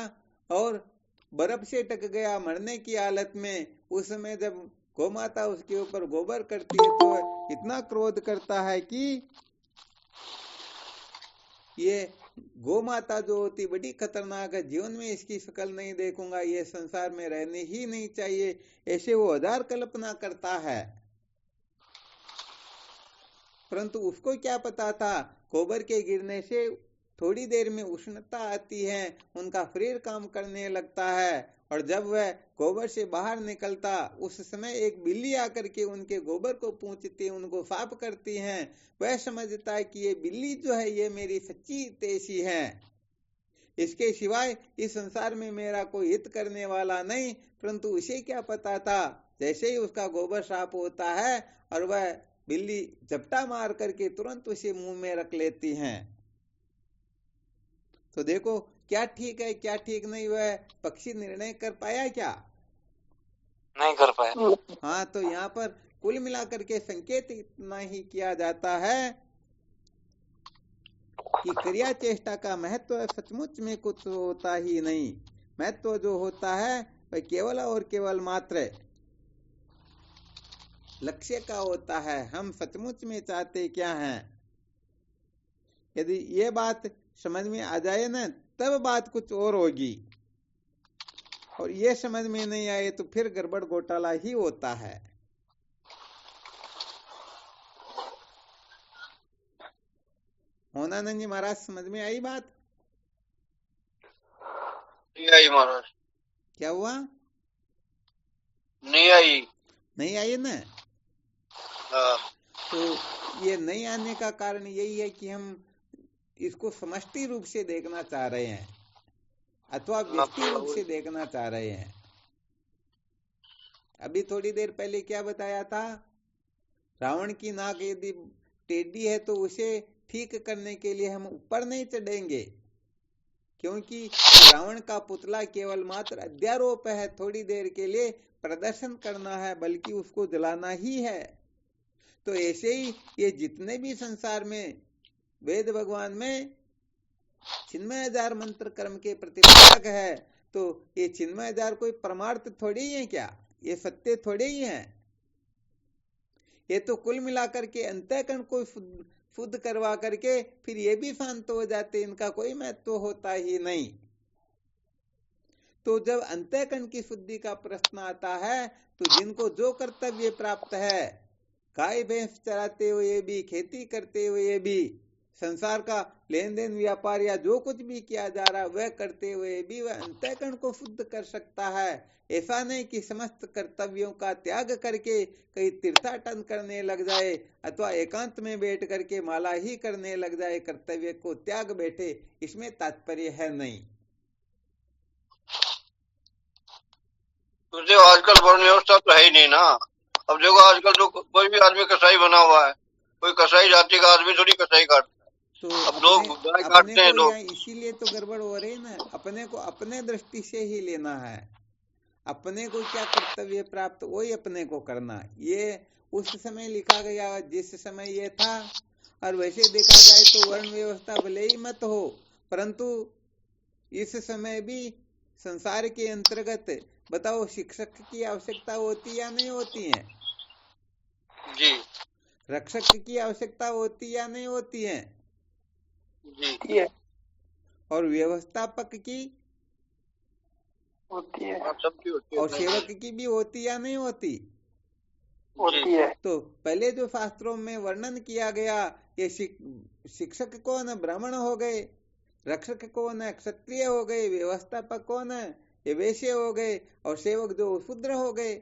और बर्फ से टक गया मरने की हालत में। उस समय जब गौमाता उसके ऊपर गोबर करती है तो इतना क्रोध करता है कि ये गौमाता जो होती बड़ी खतरनाक है, जीवन में इसकी शक्ल नहीं देखूंगा, ये संसार में रहने ही नहीं चाहिए, ऐसे वो हजार कल्पना करता है। परंतु उसको क्या पता था, गोबर के गिरने से थोड़ी देर में उष्णता आती है, उनका शरीर काम करने लगता है, और जब वह गोबर से बाहर निकलता उस समय एक बिल्ली आकर के उनके गोबर को पूंछती, उनको साफ करती हैं। वह समझता है कि ये बिल्ली जो है ये मेरी सच्ची हितैषी है, इसके सिवाय इस संसार में मेरा कोई हित करने वाला नहीं। परंतु उसे क्या पता था, जैसे ही उसका गोबर साफ होता है और वह बिल्ली झपटा मार करके तुरंत उसे मुंह में रख लेती हैं। तो देखो क्या ठीक है क्या ठीक नहीं, वह पक्षी निर्णय कर पाया क्या? नहीं कर पाया। हाँ, तो यहाँ पर कुल मिलाकर के संकेत इतना ही किया जाता है कि क्रिया चेष्टा का महत्व सचमुच में कुछ होता ही नहीं। महत्व जो होता है वह केवल और केवल मात्र लक्ष्य का होता है, हम सचमुच में चाहते क्या हैं। यदि ये बात समझ में आ जाए ना, तब बात कुछ और होगी, और ये समझ में नहीं आए तो फिर गड़बड़ घोटाला ही होता है। मोहनानंद जी महाराज, समझ में आई बात? नहीं आई महाराज। क्या हुआ? नहीं आई। नहीं आई ना? हाँ। तो ये नहीं आने का कारण यही है कि हम इसको समष्टि रूप से देखना चाह रहे हैं अथवा व्यक्ति रूप से देखना चाह रहे हैं। अभी थोड़ी देर पहले क्या बताया था, रावण की नाक यदि टेढ़ी है तो उसे ठीक करने के लिए हम ऊपर नहीं चढ़ेंगे, क्योंकि रावण का पुतला केवल मात्र अध्यारोप है, थोड़ी देर के लिए प्रदर्शन करना है, बल्कि उसको जलाना ही है। तो ऐसे ही ये जितने भी संसार में वेद भगवान में चिन्मय हजार मंत्र कर्म के प्रतिपादक है, तो ये चिन्मय हजार कोई परमार्थ थोड़ी ही है क्या, ये सत्य थोड़े ही है। ये तो कुल मिलाकर के अंतःकरण को शुद्ध करवा करके फिर ये भी शांत हो जाते, इनका कोई महत्व होता ही नहीं। तो जब अंतःकरण की शुद्धि का प्रश्न आता है तो जिनको जो कर्तव्य प्राप्त है, गाय भैंस चराते हुए भी, खेती करते हुए भी, संसार का लेन देन व्यापार या जो कुछ भी किया जा रहा है वह करते हुए भी वह अंतःकरण को शुद्ध कर सकता है। ऐसा नहीं कि समस्त कर्तव्यों का त्याग करके कहीं तीर्थाटन करने लग जाए अथवा एकांत में बैठ करके माला ही करने लग जाए, कर्तव्य को त्याग बैठे, इसमें तात्पर्य है नहीं। तो आजकल वर्ण व्यवस्था तो है ही नहीं ना। अब देखो आजकल तो कोई भी आदमी कसाई बना हुआ है, कोई कसाई जाति का आदमी थोड़ी कसाई काटता है। तो अब लोग गाय काटते हैं लोग। इसीलिए तो गड़बड़ हो रही है ना, अपने को अपने दृष्टि से ही लेना है, अपने को क्या कर्तव्य प्राप्त वही अपने को करना। ये उस समय लिखा गया जिस समय ये था, और वैसे देखा जाए तो वर्ण व्यवस्था भले ही मत हो, परंतु इस समय भी संसार के अंतर्गत बताओ शिक्षक की आवश्यकता होती या नहीं होती है जी। रक्षक की आवश्यकता होती या नहीं होती है जी। और व्यवस्थापक की होती है, सबकी होती है, और सेवक की भी होती या नहीं होती होती है। तो पहले जो शास्त्रों में वर्णन किया गया, ये शिक्षक कौन, ब्राह्मण हो गए, रक्षक कौन है, क्षत्रिय हो गए, व्यवस्थापक कौन है, ये वैश्य हो गए, और सेवक जो शूद्र हो गए।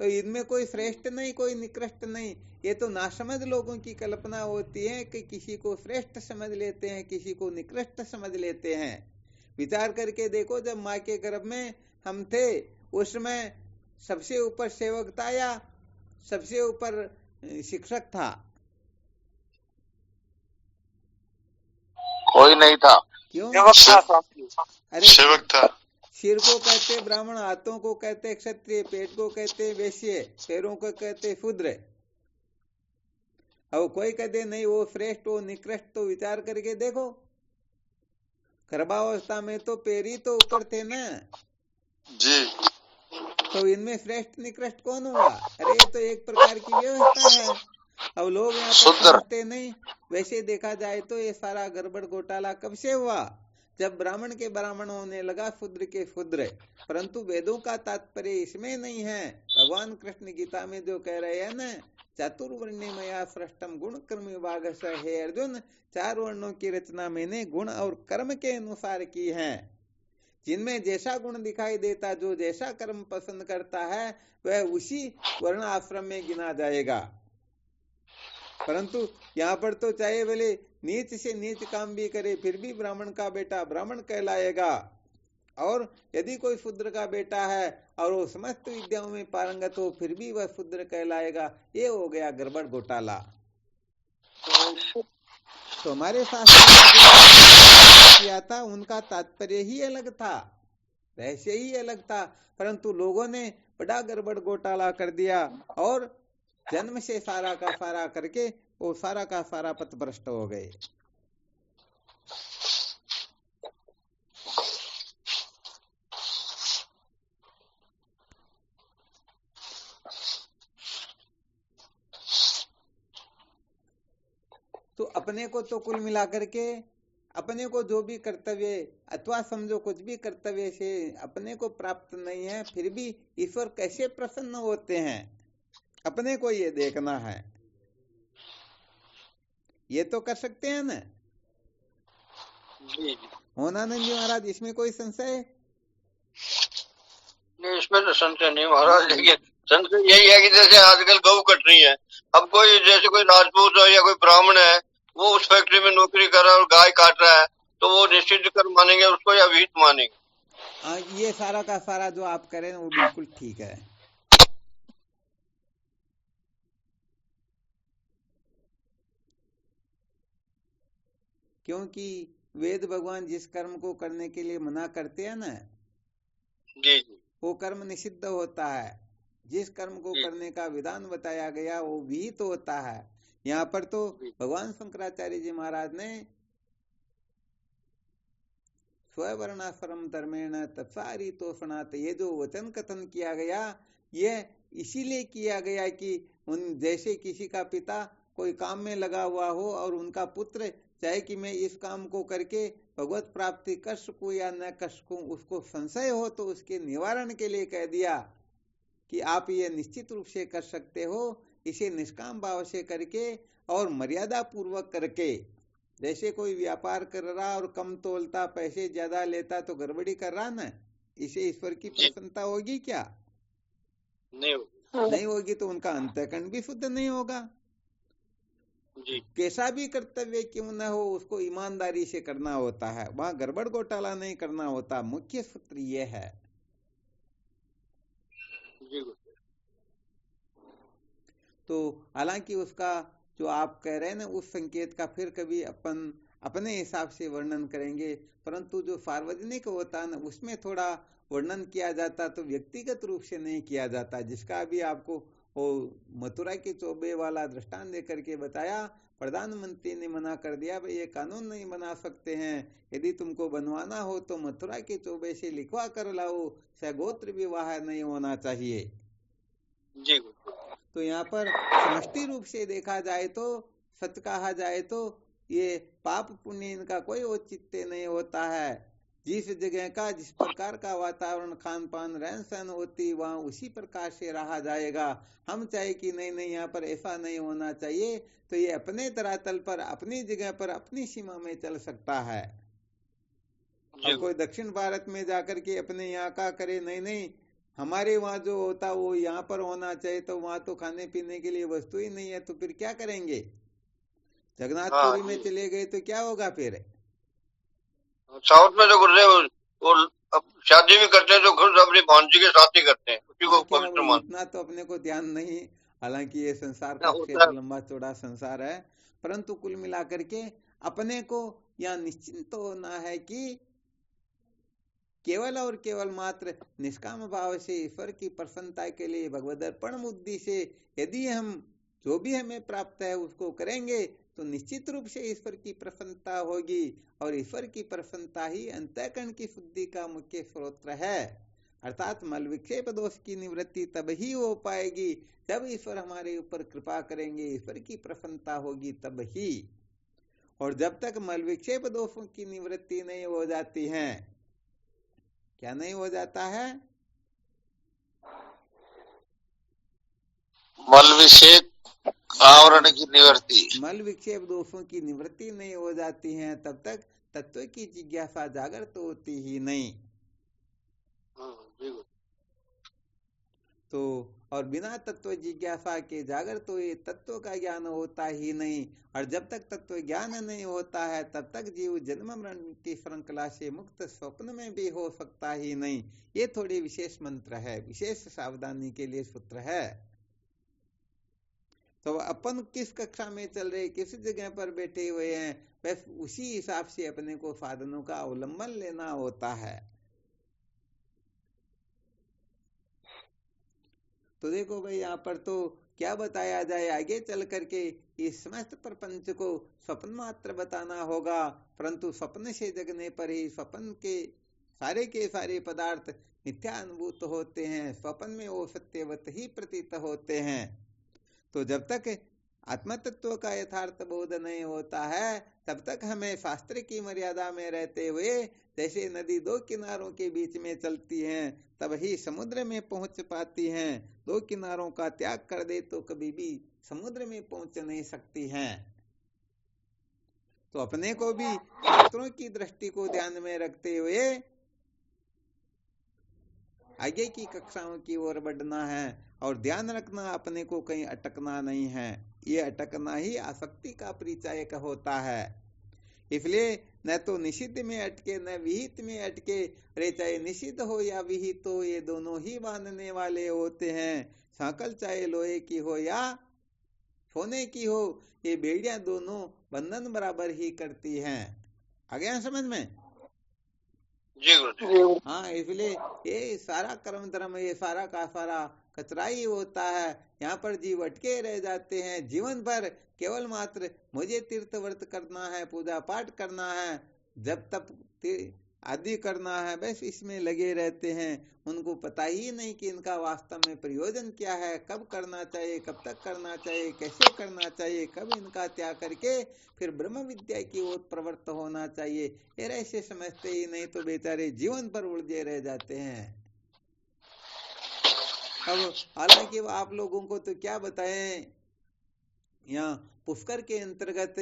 तो इनमें कोई श्रेष्ठ नहीं, कोई निकृष्ट नहीं। ये तो नासमझ लोगों की कल्पना होती है कि किसी को श्रेष्ठ समझ लेते हैं, किसी को निकृष्ट समझ लेते हैं। विचार करके देखो, जब माँ के गर्भ में हम थे उस समय सबसे ऊपर सेवक था या सबसे ऊपर शिक्षक था? कोई नहीं था। क्यों? अरे सेवक था। सिर को कहते ब्राह्मण, हाथों को कहते क्षत्रिय, पेट को कहते वैश्य, पैरों को कहते शूद्र। अब कोई कहते नहीं वो श्रेष्ठ वो निकृष्ट, तो विचार करके देखो, गर्भावस्था में तो पैर ही तो ऊपर थे ना जी। तो इनमें श्रेष्ठ निकृष्ट कौन हुआ? अरे ये तो एक प्रकार की व्यवस्था है। अब लोग यहाँ पर समझते नहीं। वैसे देखा जाए तो ये सारा गड़बड़ घोटाला कब से हुआ? जब ब्राह्मण के ब्राह्मण होने लगा, शूद्र के शूद्र। परंतु वेदों का तात्पर्य इसमें नहीं है। भगवान कृष्ण गीता में जो कह रहे हैं ना, चातुर्वर्ण्यमया सृष्टम गुण कर्म विभाग से, हे अर्जुन, 4 वर्णों की रचना मैंने गुण और कर्म के अनुसार की है। जिनमें जैसा गुण दिखाई देता, जो जैसा कर्म पसंद करता है, वह उसी वर्ण आश्रम में गिना जाएगा। परंतु यहाँ पर तो चाहे भले नीच से नीच काम भी करे, फिर भी ब्राह्मण का बेटा ब्राह्मण कहलाएगा। और यदि कोई शूद्र का बेटा है और वो समस्त विद्याओं में पारंगत हो, फिर भी वह शूद्र कहलाएगा। ये हो गया गड़बड़ घोटाला। तो हमारे शास्त्र में किया था, उनका तात्पर्य ही अलग था, रहस्य ही अलग था, परंतु लोगों ने बड़ा गड़बड़ घोटाला कर दिया और जन्म से सारा का सारा करके वो सारा का सारा पथभ्रष्ट हो गए। तो अपने को तो कुल मिलाकर के अपने को जो भी कर्तव्य अथवा समझो कुछ भी कर्तव्य से अपने को प्राप्त नहीं है, फिर भी ईश्वर कैसे प्रसन्न होते हैं, अपने को ये देखना है। ये तो कर सकते हैं ना मोहनानंद जी महाराज, इसमें कोई संशय? नहीं, इसमें तो संशय नहीं महाराज, लेकिन संशय यही है कि जैसे आजकल गऊ कट रही है, अब कोई जैसे कोई राजपूत है या कोई ब्राह्मण है, वो उस फैक्ट्री में नौकरी कर रहा है और गाय काट रहा है, तो वो निश्चित कर मानेंगे उसको या विहित मानेंगे? ये सारा का सारा जो आप करें वो बिल्कुल ठीक है। क्योंकि वेद भगवान जिस कर्म को करने के लिए मना करते हैं ना, जी जी, वो कर्म निषिद्ध होता है। जिस कर्म को करने का विधान बताया गया वो विहित तो होता है। यहाँ पर तो भगवान शंकराचार्य जी महाराज ने स्ववर्णाश्रम धर्मेण तत्सारी तोषणात्, ये जो वचन कथन किया गया, ये इसीलिए किया गया कि उन जैसे किसी का पिता कोई काम में लगा हुआ हो और उनका पुत्र चाहे कि मैं इस काम को करके भगवत प्राप्ति कर सकूं या न कर सकूं, उसको संशय हो तो उसके निवारण के लिए कह दिया कि आप ये निश्चित रूप से कर सकते हो, इसे निष्काम भाव से करके और मर्यादा पूर्वक करके। जैसे कोई व्यापार कर रहा और कम तोलता, पैसे ज्यादा लेता तो गड़बड़ी कर रहा ना, इसे ईश्वर की प्रसन्नता होगी क्या? नहीं होगी। तो उनका अंतःकरण भी शुद्ध नहीं होगा। जी। कैसा भी कर्तव्य क्यों न हो, उसको ईमानदारी से करना होता है, वहां गड़बड़ घोटाला नहीं करना होता। मुख्य सूत्र ये है। तो हालांकि उसका जो आप कह रहे हैं ना, उस संकेत का फिर कभी अपन अपने हिसाब से वर्णन करेंगे, परंतु जो सार्वजनिक होता है ना, उसमें थोड़ा वर्णन किया जाता, तो व्यक्तिगत रूप से नहीं किया जाता। जिसका अभी आपको वो मथुरा के चौबे वाला दृष्टांत दे करके बताया, प्रधानमंत्री ने मना कर दिया, भाई ये कानून नहीं बना सकते हैं, यदि तुमको बनवाना हो तो मथुरा के चौबे से लिखवा कर लाओ, सगोत्र विवाह नहीं होना चाहिए। जी। तो यहाँ पर समष्टि रूप से देखा जाए तो, सच कहा जाए तो, ये पाप पुण्य इनका कोई औचित्य नहीं होता है। जिस जगह का जिस प्रकार का वातावरण, खान पान, रहन सहन होती, वहाँ उसी प्रकार से रहा जाएगा। हम चाहे कि नहीं यहाँ पर ऐसा नहीं होना चाहिए, तो ये अपने धरातल पर, अपनी जगह पर, अपनी सीमा में चल सकता है। और कोई दक्षिण भारत में जाकर के अपने यहाँ का करे, नहीं हमारे वहाँ जो होता वो यहाँ पर होना चाहिए, तो वहाँ तो खाने पीने के लिए वस्तु ही नहीं है, तो फिर क्या करेंगे? जगन्नाथपुरी में चले गए तो क्या होगा फिर? साउथ में तो गुरुदेव वो शादी भी करते हैं तो खुद अपनी भांजी के साथ ही करते हैं, उसी को पवित्र मानते हैं। इतना तो अपने को ध्यान नहीं, हालांकि ये संसार का क्षेत्र लंबा चौड़ा संसार है, परंतु कुल मिलाकर के अपने को यहाँ निश्चिंत होना है कि केवल और केवल मात्र निष्काम भाव से ईश्वर की प्रसन्नता के लिए भगवदर्पण बुद्धि से यदि हम जो भी हमें प्राप्त है उसको करेंगे, तो निश्चित रूप से ईश्वर की प्रसन्नता होगी। और ईश्वर की प्रसन्नता ही अंतःकरण की शुद्धि का मुख्य स्रोत है। अर्थात मल विक्षेप दोष की निवृत्ति तब ही हो पाएगी जब ईश्वर हमारे ऊपर कृपा करेंगे, ईश्वर की प्रसन्नता होगी तब ही। और जब तक मल विक्षेप दोषों की निवृत्ति नहीं हो जाती है, क्या नहीं हो जाता है? मल विक्षेप आवरण की निवृत्ति, मल विक्षेप दोषों की निवृत्ति नहीं हो जाती है, तब तक तत्व की जिज्ञासा जागृत होती ही नहीं। जी गुरुदेव। तो और बिना तत्व जिज्ञासा के जागर तो ये तत्व का ज्ञान होता ही नहीं, और जब तक तत्व ज्ञान नहीं होता है तब तक जीव जन्म मरण की श्रृंखला से मुक्त स्वप्न में भी हो सकता ही नहीं। ये थोड़ी विशेष मंत्र है, विशेष सावधानी के लिए सूत्र है। तो अपन किस कक्षा में चल रहे, किस जगह पर बैठे हुए हैं, बस उसी हिसाब से अपने को साधनों का अवलंबन लेना होता है। तो देखो भाई, यहाँ पर तो क्या बताया जाए, आगे चल करके इस समस्त प्रपंच को स्वप्न मात्र बताना होगा, परंतु स्वप्न से जगने पर ही स्वप्न के सारे पदार्थ मिथ्या अनुभूत होते हैं, स्वप्न में वो सत्यवत ही प्रतीत होते हैं। तो जब तक आत्म तत्व का यथार्थ बोध नहीं होता है तब तक हमें शास्त्र की मर्यादा में रहते हुए, जैसे नदी दो किनारों के बीच में चलती है तब ही समुद्र में पहुंच पाती हैं, दो किनारों का त्याग कर दे तो कभी भी समुद्र में पहुंच नहीं सकती हैं। तो अपने को भी शास्त्रों की दृष्टि को ध्यान में रखते हुए आगे की कक्षाओं की ओर बढ़ना है, और ध्यान रखना अपने को कहीं अटकना नहीं है। ये अटकना ही आसक्ति का परिचायक होता है। इसलिए न तो निषिद्ध में अटके न विहित में अटके, अरे चाहे निषिद्ध हो या विहित हो ये दोनों ही बांधने वाले होते हैं। सांकल चाहे लोहे की हो या सोने की हो, ये बेड़ियां दोनों बंधन बराबर ही करती हैं। आ गया समझ में? जी गुरुदेव। हाँ, इसलिए ये सारा कर्म धर्म, ये सारा का सारा कचरा ही होता है। यहाँ पर जीव अटके रह जाते हैं जीवन भर, केवल मात्र मुझे तीर्थ व्रत करना है, पूजा पाठ करना है, जब तक आदि करना है, बस इसमें लगे रहते हैं। उनको पता ही नहीं कि इनका वास्तव में प्रयोजन क्या है, कब करना चाहिए, कब तक करना चाहिए, कैसे करना चाहिए, कब इनका त्याग करके फिर ब्रह्म विद्या की ओर प्रवृत्त होना चाहिए, ये ऐसे समझते ही नहीं, तो बेचारे जीवन पर उलझे रह जाते हैं। अब हालांकि आप लोगों को तो क्या बताएं, यहाँ पुष्कर के अंतर्गत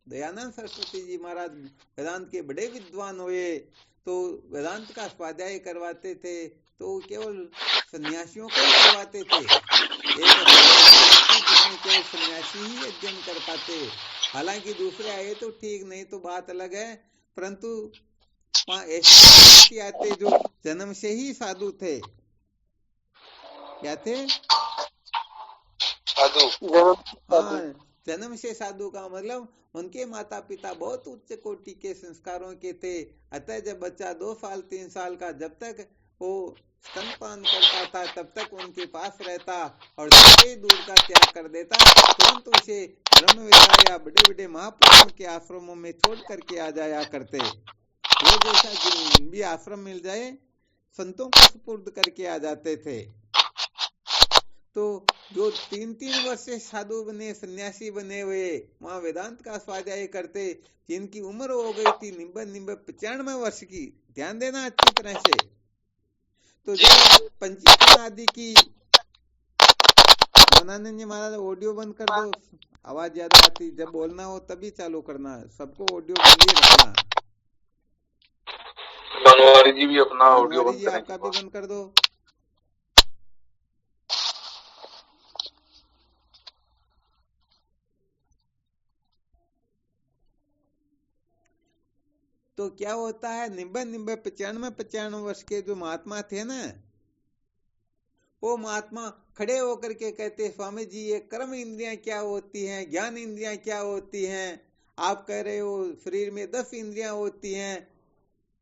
दयानंद सरस्वती जी महाराज वेदांत के बड़े विद्वान हुए, तो वेदांत का स्वाध्याय करवाते थे तो केवल सन्यासियों को ही करवाते थे। जिसमें केवल सन्यासी ही अध्ययन कर पाते, हालांकि दूसरे आए तो ठीक, नहीं तो बात अलग है, परंतु ऐसे आते जो जन्म से ही साधु थे। क्या थे? साधु। हाँ, जन्म से साधु का मतलब उनके माता पिता बहुत उच्च कोटि के संस्कारों के थे। अतः जब बच्चा 2 साल 3 साल का, जब तक वो स्तनपान करता था तब तक उनके पास रहता, और जब ही दूध का त्याग कर देता तुरंत उसे ब्रह्म विद्या या बड़े बड़े महापुरुषों के आश्रमों में छोड़ करके आ जाया करते। वो जैसा भी आश्रम मिल जाए संतों को सुपुर्द करके आ जाते थे। तो जो 3-3 वर्ष से साधु बने, सन्यासी बने हुए, वहां वेदांत का स्वाध्याय करते, जिनकी उम्र हो गई थी 95 वर्ष की, ध्यान देना अच्छी तरह से। तो जब पंचीकरण आदि की, मोनानंद जी महाराज ऑडियो बंद कर दो, आवाज ज्यादा आती, जब बोलना हो तभी चालू करना, सबको ऑडियो बंद ही रखना। बनवारी जी भी अपना ऑडियो बनवारी जी आपका भी बंद कर दो। तो क्या होता है, 95 वर्ष के जो महात्मा थे ना, वो महात्मा खड़े होकर के कहते, स्वामी जी ये कर्म इंद्रियां क्या होती हैं, ज्ञान इंद्रियां क्या होती हैं, आप कह रहे हो शरीर में 10 इंद्रियां होती हैं,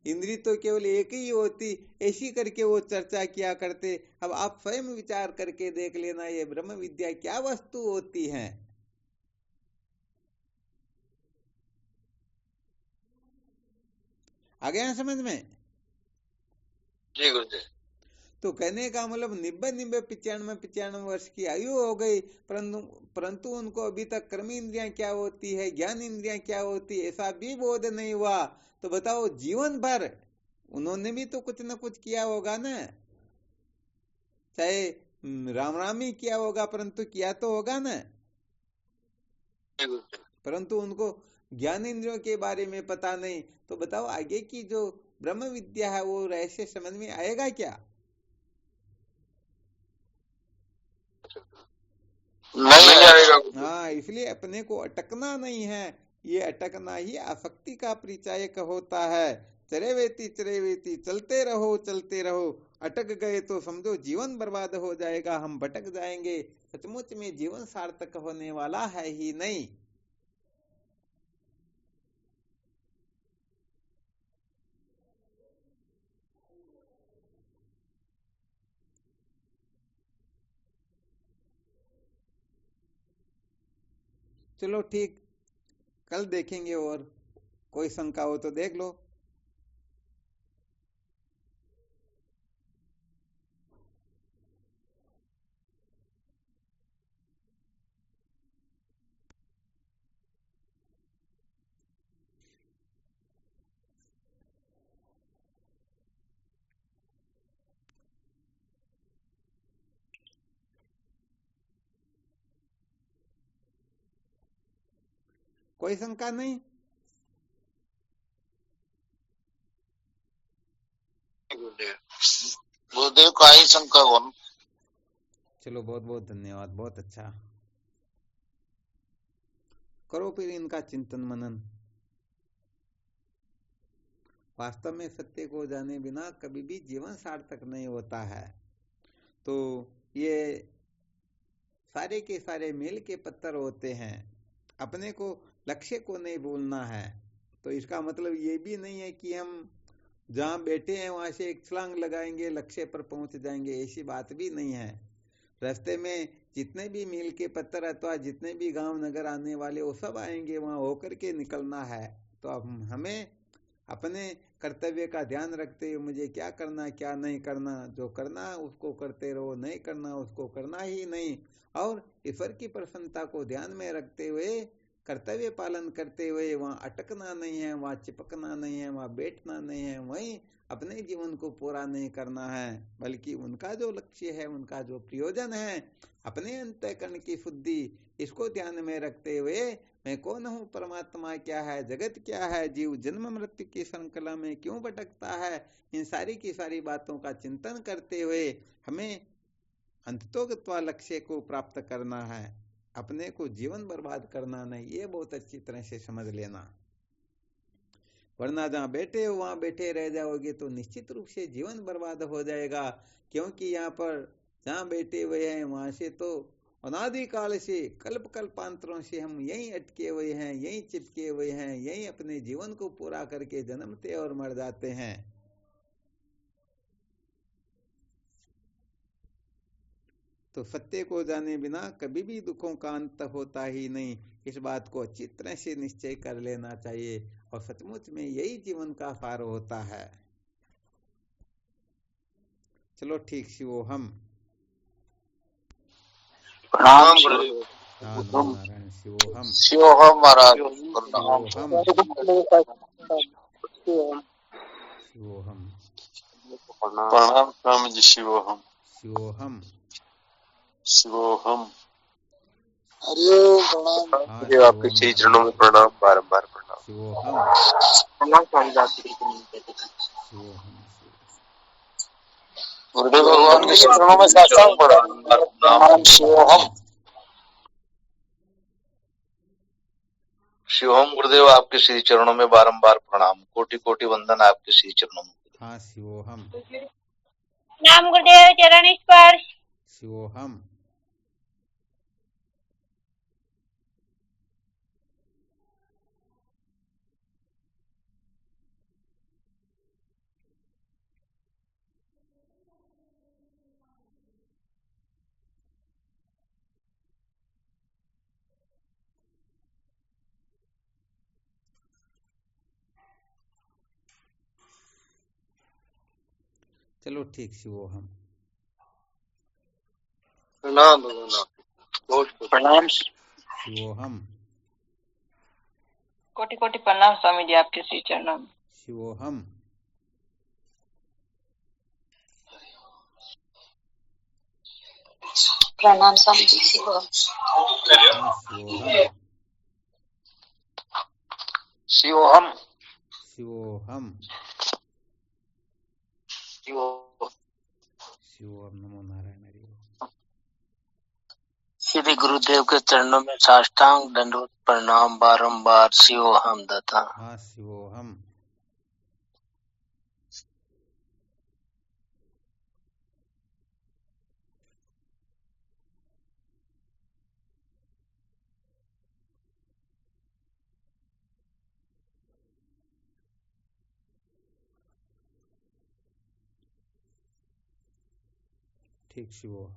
इंद्री तो केवल एक ही होती, ऐसी करके वो चर्चा किया करते। अब आप स्वयं विचार करके देख लेना, ये ब्रह्म विद्या क्या वस्तु होती है। आ गया समझ में? जी गुरुदेव। तो कहने का मतलब 95 वर्ष की आयु हो गई, परंतु उनको अभी तक कर्म इंद्रियां क्या होती है, ज्ञान इंद्रियां क्या होती है, ऐसा भी बोध नहीं हुआ। तो बताओ, जीवन भर उन्होंने भी तो कुछ न कुछ किया होगा ना, चाहे राम राम ही किया होगा, परंतु किया तो होगा ना। परंतु उनको ज्ञान इंद्रियों के बारे में पता नहीं। तो बताओ, आगे की जो ब्रह्म विद्या है वो ऐसे समझ में आएगा क्या? नहीं आएगा। हाँ, इसलिए अपने को अटकना नहीं है। ये अटकना ही आसक्ति का परिचायक होता है। चरेवेती चरेवेती, चलते रहो चलते रहो। अटक गए तो समझो जीवन बर्बाद हो जाएगा, हम भटक जाएंगे, सचमुच में जीवन सार्थक होने वाला है ही नहीं। चलो ठीक, कल देखेंगे, और कोई शंका हो तो देख लो। कोई शंका नहीं? गुरुदेव का ही शंका हो। चलो बहुत बहुत धन्यवाद, बहुत अच्छा। करो फिर इनका चिंतन मनन। वास्तव में सत्य को जाने बिना कभी भी जीवन सार्थक नहीं होता है। तो ये सारे के सारे मेल के पत्थर होते हैं। अपने को लक्ष्य को नहीं भूलना है। तो इसका मतलब ये भी नहीं है कि हम जहां बैठे हैं वहां से एक छलांग लगाएंगे लक्ष्य पर पहुंच जाएंगे, ऐसी बात भी नहीं है। रास्ते में जितने भी मील के पत्थर अथवा जितने भी गांव नगर आने वाले वो सब आएंगे, वहां होकर के निकलना है। तो अब हमें अपने कर्तव्य का ध्यान रखते हुए मुझे क्या करना क्या नहीं करना, जो करना उसको करते रहो, नहीं करना उसको करना ही नहीं। और ईश्वर की प्रसन्नता को ध्यान में रखते हुए कर्तव्य पालन करते हुए वहां अटकना नहीं है, वहां चिपकना नहीं है, वहां बैठना नहीं है, वहीं अपने जीवन को पूरा नहीं करना है, बल्कि उनका जो लक्ष्य है, उनका जो प्रयोजन है, अपने अंतःकरण की शुद्धि, इसको ध्यान में रखते हुए मैं कौन हूँ, परमात्मा क्या है, जगत क्या है, जीव जन्म मृत्यु की श्रृंखला में क्यों भटकता है, इन सारी की सारी बातों का चिंतन करते हुए हमें अंततोगत्वा लक्ष्य को प्राप्त करना है। अपने को जीवन बर्बाद करना नहीं, ये बहुत अच्छी तरह से समझ लेना। वरना जहां बैठे हो वहां बैठे रह जाओगे तो निश्चित रूप से जीवन बर्बाद हो जाएगा। क्योंकि यहाँ पर जहां बैठे हुए हैं वहां से तो अनादिकाल से कल्प कल्पांतरों से हम यहीं अटके हुए हैं, यहीं चिपके हुए हैं, यहीं अपने जीवन को पूरा करके जन्मते और मर जाते हैं। तो सत्य को जाने बिना कभी भी दुखों का अंत होता ही नहीं। इस बात को अच्छी तरह से निश्चय कर लेना चाहिए, और सचमुच में यही जीवन का सार होता है। चलो ठीक, शिवोहम। प्रणाम गुरुदेव। हाँ, नमो नारायण। शिवोहम। शिवोहम महाराज। शिवोहम। शिवोहम। प्रणाम स्वामी जी। शिवोहम। शिवोहम। शिवोहम। हरिओम। प्रणाम। हाँ, गुरुदेव आपके श्री चरणों में प्रणाम, बारंबार प्रणाम। शिवोहम। प्रणाम स्वामी जी। शिवोहम। गुरुदेव भगवान के चरणों में साष्टांग प्रणाम। शिवोहम। शिवोहम। गुरुदेव आपके श्री चरणों में बारंबार प्रणाम, कोटि कोटि वंदन आपके श्री चरणों में। हाँ, शिवोहम। नाम गुरुदेव चरण स्पर्श। शिवोहम। चलो ठीक, शिवोहम। प्रणाम प्रणाम। शिवोहम। कोटि कोटि प्रणाम स्वामी जी आपके श्री चरणों में। शिवोहम। प्रणाम स्वामी जी। शिवोहम। हाँ, शिवोहम। शिवोहम। शिवोहम। शिवोहम। नमो नारायण हरि ओम। श्री गुरुदेव के चरणों में साष्टांग दंडवत प्रणाम बारंबार। शिवोहम दत्ता। हाँ शिवोहम। ठीक शिवोहम।